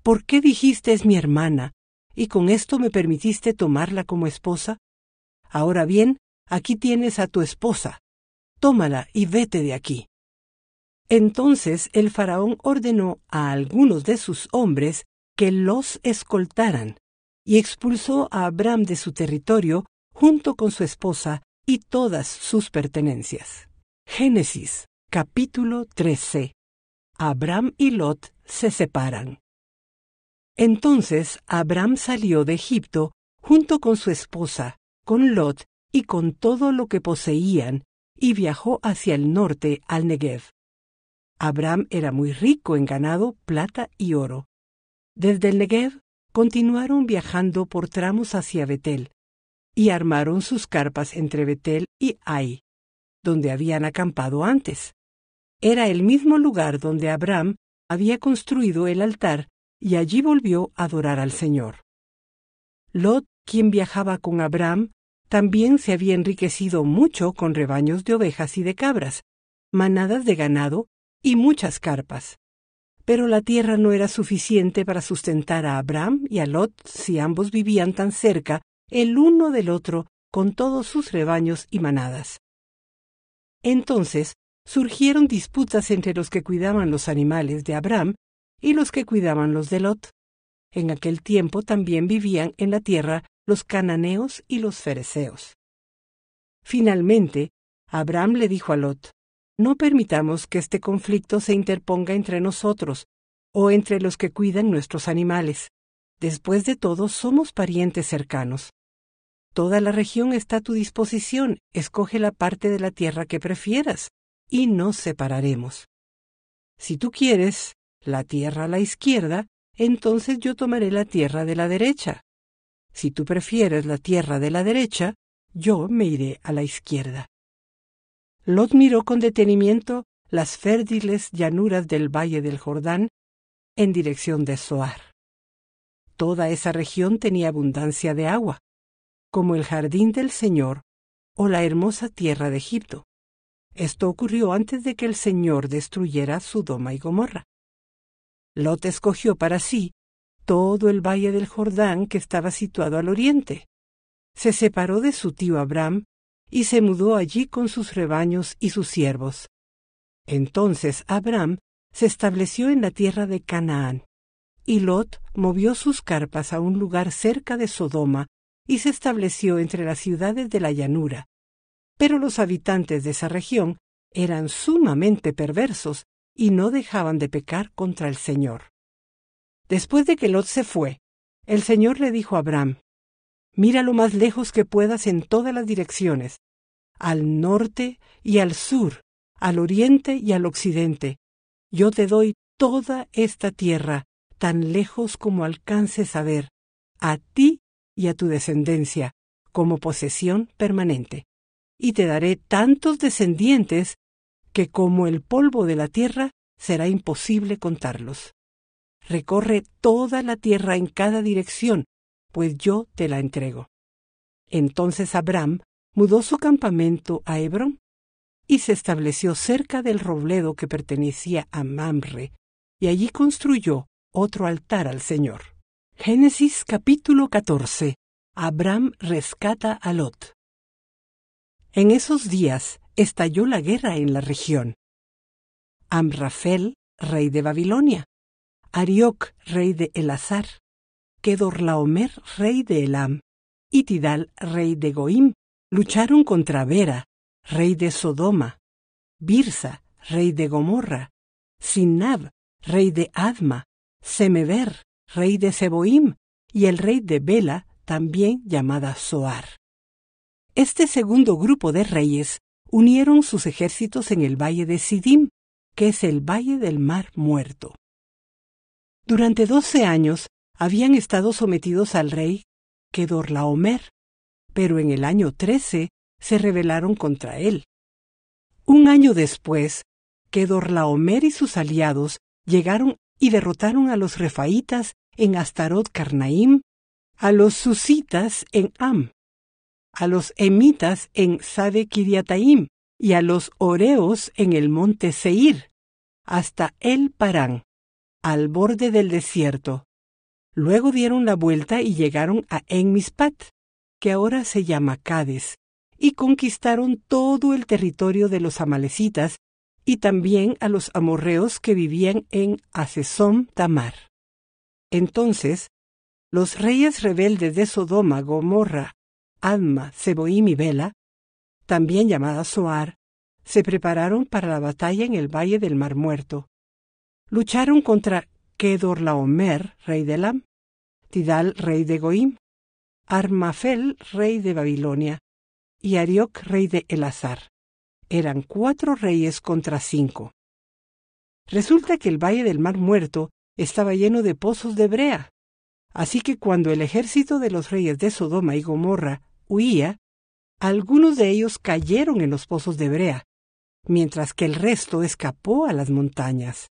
¿Por qué dijiste es mi hermana, y con esto me permitiste tomarla como esposa? Ahora bien, aquí tienes a tu esposa. Tómala y vete de aquí. Entonces el faraón ordenó a algunos de sus hombres que los escoltaran, y expulsó a Abram de su territorio junto con su esposa y todas sus pertenencias. Génesis, capítulo 13. Abram y Lot se separan. Entonces Abram salió de Egipto junto con su esposa, con Lot y con todo lo que poseían, y viajó hacia el norte al Negev. Abram era muy rico en ganado, plata y oro. Desde el Negev continuaron viajando por tramos hacia Betel, y armaron sus carpas entre Betel y Ai, donde habían acampado antes. Era el mismo lugar donde Abram había construido el altar, y allí volvió a adorar al Señor. Lot, quien viajaba con Abram, también se había enriquecido mucho con rebaños de ovejas y de cabras, manadas de ganado y muchas carpas. Pero la tierra no era suficiente para sustentar a Abram y a Lot si ambos vivían tan cerca el uno del otro con todos sus rebaños y manadas. Entonces surgieron disputas entre los que cuidaban los animales de Abram y los que cuidaban los de Lot. En aquel tiempo también vivían en la tierra los cananeos y los fereceos. Finalmente, Abram le dijo a Lot: no permitamos que este conflicto se interponga entre nosotros o entre los que cuidan nuestros animales. Después de todo, somos parientes cercanos. Toda la región está a tu disposición. Escoge la parte de la tierra que prefieras, y nos separaremos. Si tú quieres la tierra a la izquierda, entonces yo tomaré la tierra de la derecha. Si tú prefieres la tierra de la derecha, yo me iré a la izquierda. Lot miró con detenimiento las fértiles llanuras del valle del Jordán en dirección de Zoar. Toda esa región tenía abundancia de agua, como el jardín del Señor o la hermosa tierra de Egipto. Esto ocurrió antes de que el Señor destruyera Sodoma y Gomorra. Lot escogió para sí todo el valle del Jordán que estaba situado al oriente. Se separó de su tío Abram y se mudó allí con sus rebaños y sus siervos. Entonces Abram se estableció en la tierra de Canaán, y Lot movió sus carpas a un lugar cerca de Sodoma y se estableció entre las ciudades de la llanura. Pero los habitantes de esa región eran sumamente perversos y no dejaban de pecar contra el Señor. Después de que Lot se fue, el Señor le dijo a Abram: mira lo más lejos que puedas en todas las direcciones, al norte y al sur, al oriente y al occidente. Yo te doy toda esta tierra, tan lejos como alcances a ver, a ti y a tu descendencia, como posesión permanente. Y te daré tantos descendientes que como el polvo de la tierra será imposible contarlos. Recorre toda la tierra en cada dirección, pues yo te la entrego. Entonces Abram mudó su campamento a Hebrón y se estableció cerca del robledo que pertenecía a Mamre, y allí construyó otro altar al Señor. Génesis capítulo 14. Abram rescata a Lot. En esos días estalló la guerra en la región. Amrafel, rey de Babilonia; Arioc, rey de Elasar; Kedorlaomer, rey de Elam; y Tidal, rey de Goim, Lucharon contra Bera, rey de Sodoma, Birsa, rey de Gomorra, Sinab, rey de Adma, Semeber, rey de Seboim, y el rey de Bela, también llamada Zoar. Este segundo grupo de reyes unieron sus ejércitos en el valle de Sidim, que es el valle del Mar Muerto. Durante 12 años habían estado sometidos al rey Kedorlaomer, pero en el año 13 se rebelaron contra él. Un año después, Kedorlaomer y sus aliados llegaron y derrotaron a los refaitas en Astarot Carnaim, a los susitas en Am, a los emitas en Sade Kiriataim y a los oreos en el monte Seir, hasta El Parán, al borde del desierto. Luego dieron la vuelta y llegaron a En-Mispat, que ahora se llama Cades, y conquistaron todo el territorio de los amalecitas y también a los amorreos que vivían en Hazesom Tamar. Entonces, los reyes rebeldes de Sodoma, Gomorra, Adma, Seboim y Bela, también llamada Zoar, se prepararon para la batalla en el valle del Mar Muerto. Lucharon contra Kedorlaomer, rey de Elam, Tidal, rey de Goim, Armafel, rey de Babilonia, y Arioc, rey de Elazar. Eran 4 reyes contra 5. Resulta que el valle del Mar Muerto estaba lleno de pozos de brea, así que cuando el ejército de los reyes de Sodoma y Gomorra huía, algunos de ellos cayeron en los pozos de brea, mientras que el resto escapó a las montañas.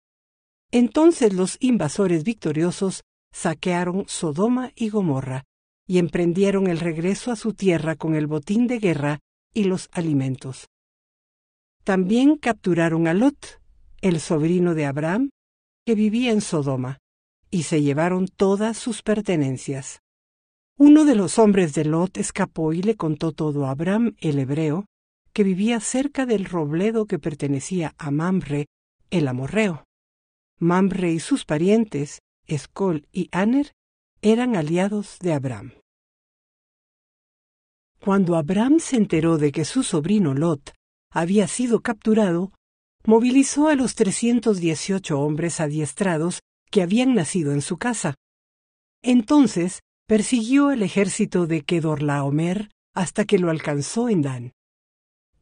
Entonces los invasores victoriosos saquearon Sodoma y Gomorra y emprendieron el regreso a su tierra con el botín de guerra y los alimentos. También capturaron a Lot, el sobrino de Abraham, que vivía en Sodoma, y se llevaron todas sus pertenencias. Uno de los hombres de Lot escapó y le contó todo a Abraham el hebreo, que vivía cerca del robledo que pertenecía a Mamre, el amorreo. Mamre y sus parientes, Escol y Aner, eran aliados de Abraham. Cuando Abraham se enteró de que su sobrino Lot había sido capturado, movilizó a los 318 hombres adiestrados que habían nacido en su casa. Entonces persiguió el ejército de Kedorlaomer hasta que lo alcanzó en Dan.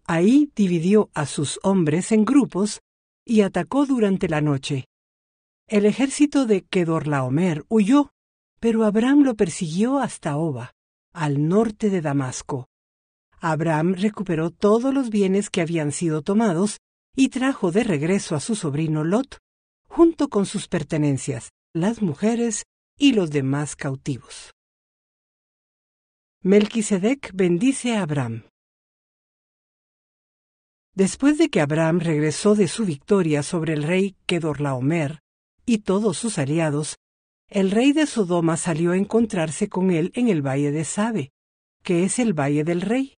Ahí dividió a sus hombres en grupos y atacó durante la noche. El ejército de Kedorlaomer huyó, pero Abraham lo persiguió hasta Oba, al norte de Damasco. Abraham recuperó todos los bienes que habían sido tomados y trajo de regreso a su sobrino Lot, junto con sus pertenencias, las mujeres y los demás cautivos. Melquisedec bendice a Abraham. Después de que Abraham regresó de su victoria sobre el rey Kedorlaomer y todos sus aliados, el rey de Sodoma salió a encontrarse con él en el valle de Sabe, que es el valle del rey,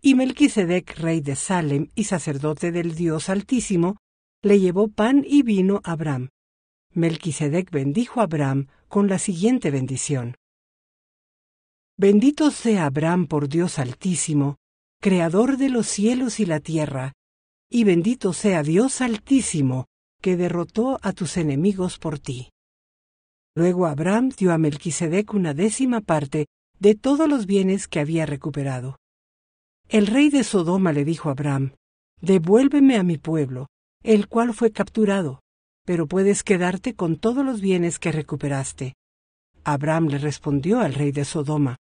y Melquisedec, rey de Salem y sacerdote del Dios Altísimo, le llevó pan y vino a Abraham. Melquisedec bendijo a Abraham con la siguiente bendición: Bendito sea Abraham por Dios Altísimo, Creador de los cielos y la tierra, y bendito sea Dios Altísimo, que derrotó a tus enemigos por ti. Luego Abraham dio a Melquisedec 1/10 parte de todos los bienes que había recuperado. El rey de Sodoma le dijo a Abraham: Devuélveme a mi pueblo, el cual fue capturado, pero puedes quedarte con todos los bienes que recuperaste. Abraham le respondió al rey de Sodoma: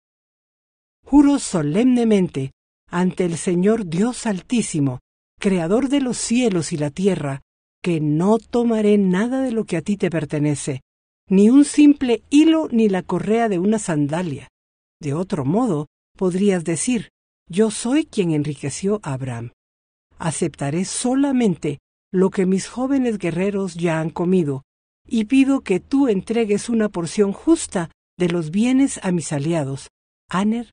Juro solemnemente ante el Señor Dios Altísimo, Creador de los cielos y la tierra, que no tomaré nada de lo que a ti te pertenece, ni un simple hilo ni la correa de una sandalia. De otro modo, podrías decir: Yo soy quien enriqueció a Abraham. Aceptaré solamente lo que mis jóvenes guerreros ya han comido, y pido que tú entregues una porción justa de los bienes a mis aliados, Aner,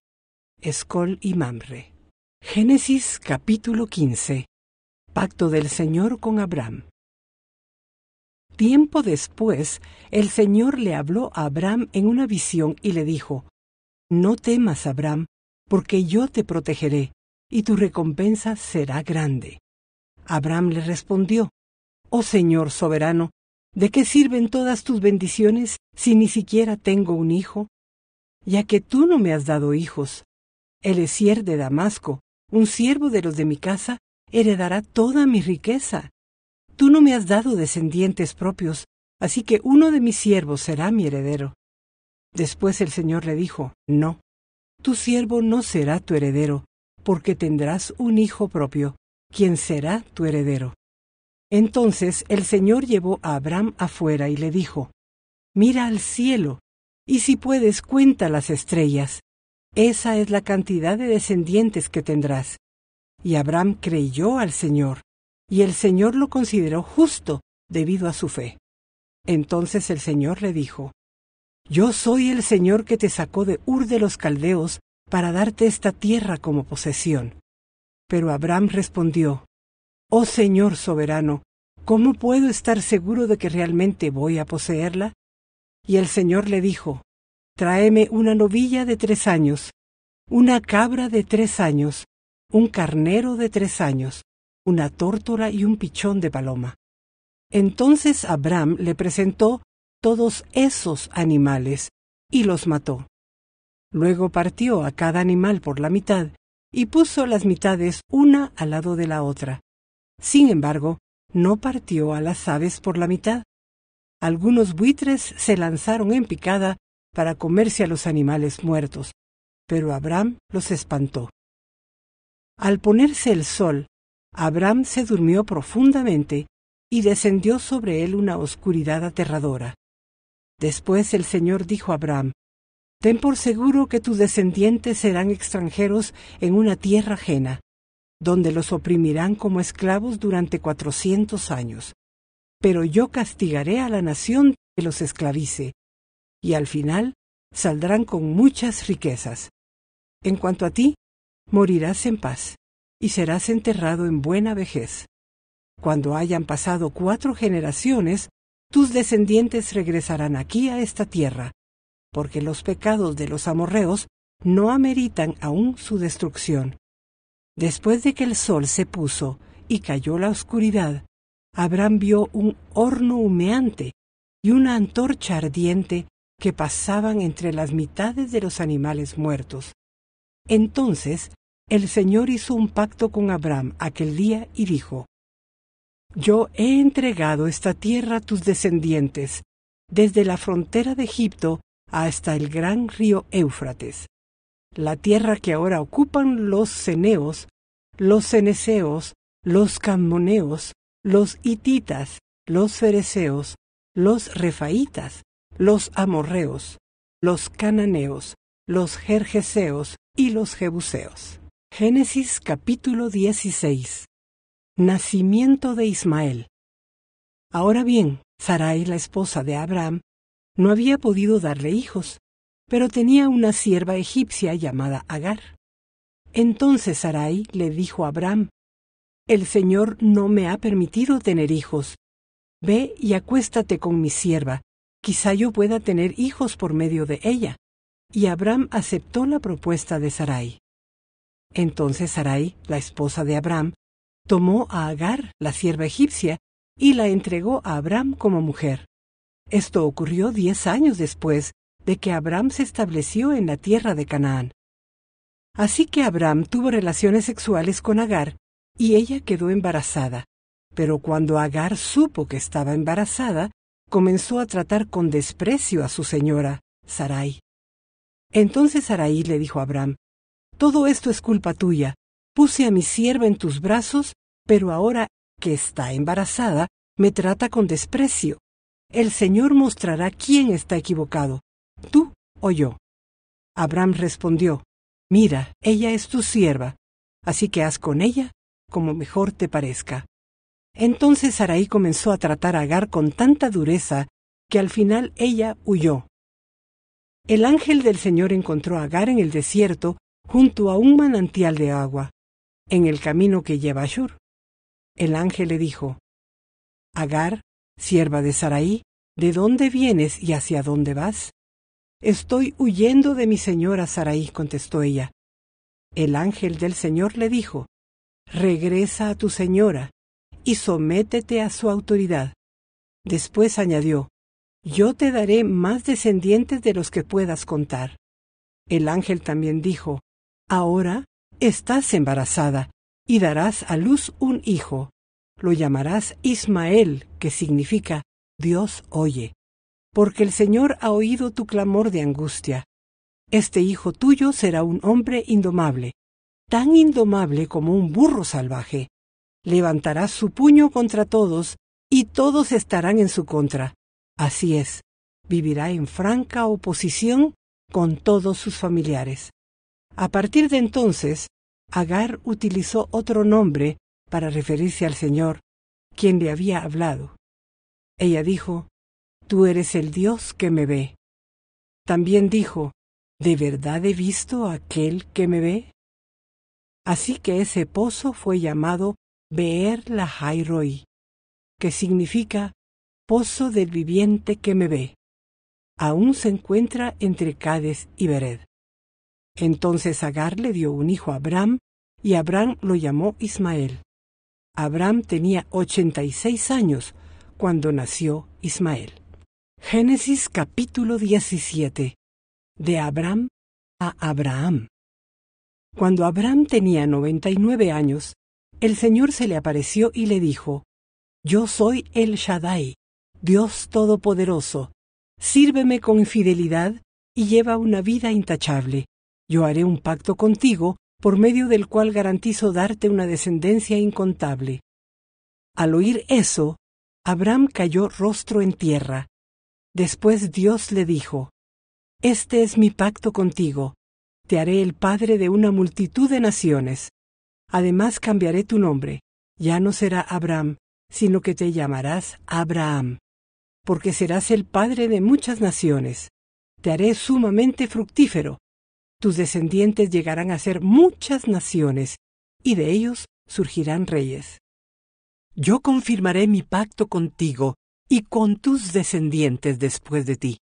Escol y Mamre. Génesis capítulo 15. Pacto del Señor con Abraham. Tiempo después, el Señor le habló a Abraham en una visión y le dijo: No temas, Abraham, porque yo te protegeré, y tu recompensa será grande. Abraham le respondió: Oh Señor soberano, ¿de qué sirven todas tus bendiciones si ni siquiera tengo un hijo? Ya que tú no me has dado hijos, Eliezer de Damasco, un siervo de los de mi casa, heredará toda mi riqueza. Tú no me has dado descendientes propios, así que uno de mis siervos será mi heredero. Después el Señor le dijo: No, tu siervo no será tu heredero, porque tendrás un hijo propio, quien será tu heredero. Entonces el Señor llevó a Abraham afuera y le dijo: Mira al cielo, y si puedes, cuenta las estrellas. Esa es la cantidad de descendientes que tendrás. Y Abraham creyó al Señor, y el Señor lo consideró justo debido a su fe. Entonces el Señor le dijo: Yo soy el Señor que te sacó de Ur de los Caldeos para darte esta tierra como posesión. Pero Abraham respondió: Oh Señor soberano, ¿cómo puedo estar seguro de que realmente voy a poseerla? Y el Señor le dijo: Tráeme una novilla de 3 años, una cabra de 3 años, un carnero de 3 años, una tórtola y un pichón de paloma. Entonces Abraham le presentó todos esos animales y los mató. Luego partió a cada animal por la mitad y puso las mitades una al lado de la otra. Sin embargo, no partió a las aves por la mitad. Algunos buitres se lanzaron en picada para comerse a los animales muertos, pero Abraham los espantó. Al ponerse el sol, Abraham se durmió profundamente y descendió sobre él una oscuridad aterradora. Después el Señor dijo a Abraham: Ten por seguro que tus descendientes serán extranjeros en una tierra ajena, donde los oprimirán como esclavos durante 400 años. Pero yo castigaré a la nación que los esclavice, y al final saldrán con muchas riquezas. En cuanto a ti, morirás en paz, y serás enterrado en buena vejez. Cuando hayan pasado 4 generaciones, tus descendientes regresarán aquí a esta tierra, porque los pecados de los amorreos no ameritan aún su destrucción. Después de que el sol se puso y cayó la oscuridad, Abraham vio un horno humeante y una antorcha ardiente que pasaban entre las mitades de los animales muertos. Entonces el Señor hizo un pacto con Abraham aquel día y dijo: Yo he entregado esta tierra a tus descendientes, desde la frontera de Egipto hasta el gran río Éufrates. La tierra que ahora ocupan los ceneos, los ceneseos, los camoneos, los hititas, los fereceos, los refaitas, los amorreos, los cananeos, los gergeseos y los jebuseos. Génesis capítulo 16. Nacimiento de Ismael. Ahora bien, Sarai, la esposa de Abraham, no había podido darle hijos, pero tenía una sierva egipcia llamada Agar. Entonces Sarai le dijo a Abraham: El Señor no me ha permitido tener hijos. Ve y acuéstate con mi sierva, quizá yo pueda tener hijos por medio de ella. Y Abraham aceptó la propuesta de Sarai. Entonces Sarai, la esposa de Abraham, tomó a Agar, la sierva egipcia, y la entregó a Abraham como mujer. Esto ocurrió 10 años después de que Abraham se estableció en la tierra de Canaán. Así que Abraham tuvo relaciones sexuales con Agar, y ella quedó embarazada. Pero cuando Agar supo que estaba embarazada, comenzó a tratar con desprecio a su señora, Sarai. Entonces Sarai le dijo a Abraham: Todo esto es culpa tuya. Puse a mi sierva en tus brazos, pero ahora que está embarazada, me trata con desprecio. El Señor mostrará quién está equivocado, tú o yo. Abraham respondió: Mira, ella es tu sierva, así que haz con ella como mejor te parezca. Entonces Sarai comenzó a tratar a Agar con tanta dureza que al final ella huyó. El ángel del Señor encontró a Agar en el desierto junto a un manantial de agua, en el camino que lleva a Shur. El ángel le dijo: Agar, sierva de Sarai, ¿de dónde vienes y hacia dónde vas? Estoy huyendo de mi señora Sarai, contestó ella. El ángel del Señor le dijo: regresa a tu señora y sométete a su autoridad. Después añadió: yo te daré más descendientes de los que puedas contar. El ángel también dijo: ahora estás embarazada y darás a luz un hijo. Lo llamarás Ismael, que significa Dios oye, porque el Señor ha oído tu clamor de angustia. Este hijo tuyo será un hombre indomable, tan indomable como un burro salvaje. Levantará su puño contra todos, y todos estarán en su contra. Así es, vivirá en franca oposición con todos sus familiares. A partir de entonces, Agar utilizó otro nombre para referirse al Señor, quien le había hablado. Ella dijo: tú eres el Dios que me ve. También dijo: ¿de verdad he visto a aquel que me ve? Así que ese pozo fue llamado Beer Lahai Roi, que significa pozo del viviente que me ve. Aún se encuentra entre Cades y Bered. Entonces Agar le dio un hijo a Abram, y Abram lo llamó Ismael. Abram tenía 86 años cuando nació Ismael. Génesis capítulo 17. De Abram a Abraham. Cuando Abram tenía 99 años, el Señor se le apareció y le dijo: yo soy el Shaddai, Dios Todopoderoso. Sírveme con fidelidad y lleva una vida intachable. Yo haré un pacto contigo, por medio del cual garantizo darte una descendencia incontable. Al oír eso, Abram cayó rostro en tierra. Después Dios le dijo: este es mi pacto contigo. Te haré el padre de una multitud de naciones. Además cambiaré tu nombre. Ya no será Abram, sino que te llamarás Abraham, porque serás el padre de muchas naciones. Te haré sumamente fructífero. Tus descendientes llegarán a ser muchas naciones, y de ellos surgirán reyes. Yo confirmaré mi pacto contigo y con tus descendientes después de ti,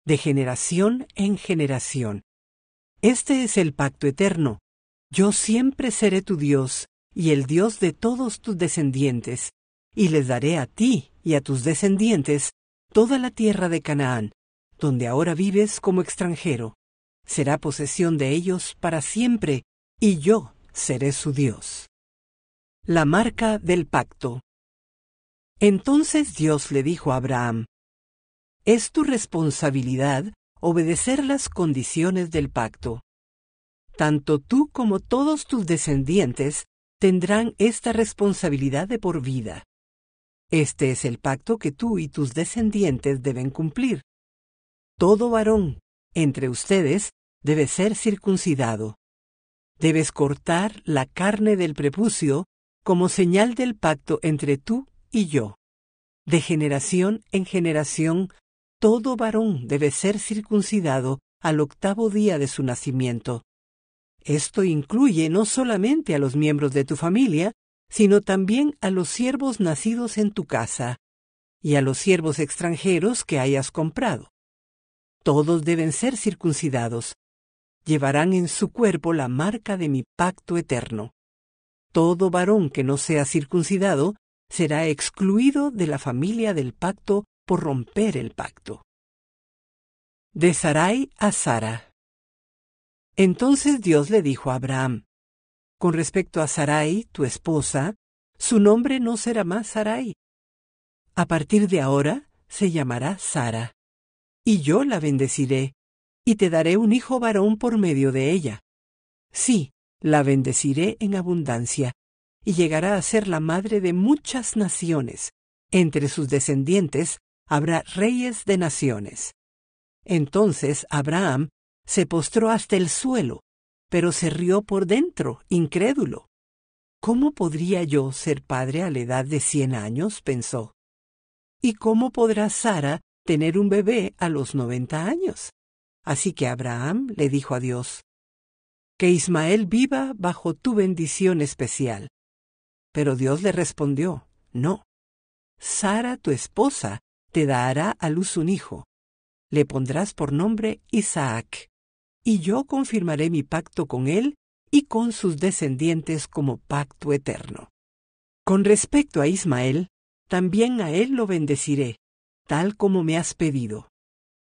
de generación en generación. Este es el pacto eterno. Yo siempre seré tu Dios y el Dios de todos tus descendientes, y les daré a ti y a tus descendientes toda la tierra de Canaán, donde ahora vives como extranjero. Será posesión de ellos para siempre, y yo seré su Dios. La marca del pacto. Entonces Dios le dijo a Abraham: es tu responsabilidad obedecer las condiciones del pacto. Tanto tú como todos tus descendientes tendrán esta responsabilidad de por vida. Este es el pacto que tú y tus descendientes deben cumplir. Todo varón entre ustedes debe ser circuncidado. Debes cortar la carne del prepucio como señal del pacto entre tú y yo. De generación en generación, todo varón debe ser circuncidado al 8º día de su nacimiento. Esto incluye no solamente a los miembros de tu familia, sino también a los siervos nacidos en tu casa y a los siervos extranjeros que hayas comprado. Todos deben ser circuncidados. Llevarán en su cuerpo la marca de mi pacto eterno. Todo varón que no sea circuncidado será excluido de la familia del pacto por romper el pacto. De Sarai a Sara. Entonces Dios le dijo a Abraham: con respecto a Sarai, tu esposa, su nombre no será más Sarai. A partir de ahora se llamará Sara. Y yo la bendeciré, y te daré un hijo varón por medio de ella. Sí, la bendeciré en abundancia, y llegará a ser la madre de muchas naciones. Entre sus descendientes habrá reyes de naciones. Entonces Abraham se postró hasta el suelo, pero se rió por dentro, incrédulo. ¿Cómo podría yo ser padre a la edad de 100 años?, pensó. ¿Y cómo podrá Sara tener un bebé a los 90 años? Así que Abraham le dijo a Dios: que Ismael viva bajo tu bendición especial. Pero Dios le respondió: no. Sara, tu esposa, te dará a luz un hijo. Le pondrás por nombre Isaac. Y yo confirmaré mi pacto con él y con sus descendientes como pacto eterno. Con respecto a Ismael, también a él lo bendeciré, tal como me has pedido.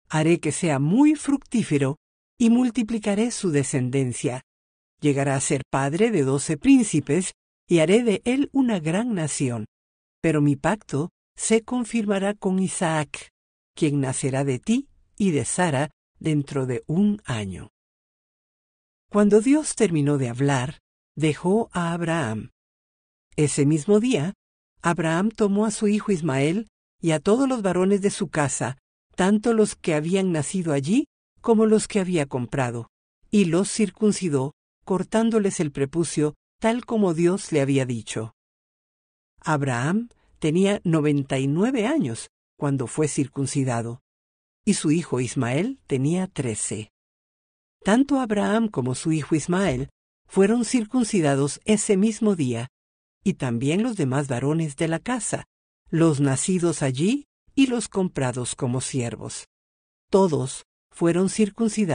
Haré que sea muy fructífero y multiplicaré su descendencia. Llegará a ser padre de 12 príncipes y haré de él una gran nación. Pero mi pacto se confirmará con Isaac, quien nacerá de ti y de Sara dentro de 1 año. Cuando Dios terminó de hablar, dejó a Abraham. Ese mismo día, Abraham tomó a su hijo Ismael y a todos los varones de su casa, tanto los que habían nacido allí como los que había comprado, y los circuncidó, cortándoles el prepucio, tal como Dios le había dicho. Abraham tenía 99 años cuando fue circuncidado, y su hijo Ismael tenía 13. Tanto Abraham como su hijo Ismael fueron circuncidados ese mismo día, y también los demás varones de la casa, los nacidos allí y los comprados como siervos. Todos fueron circuncidados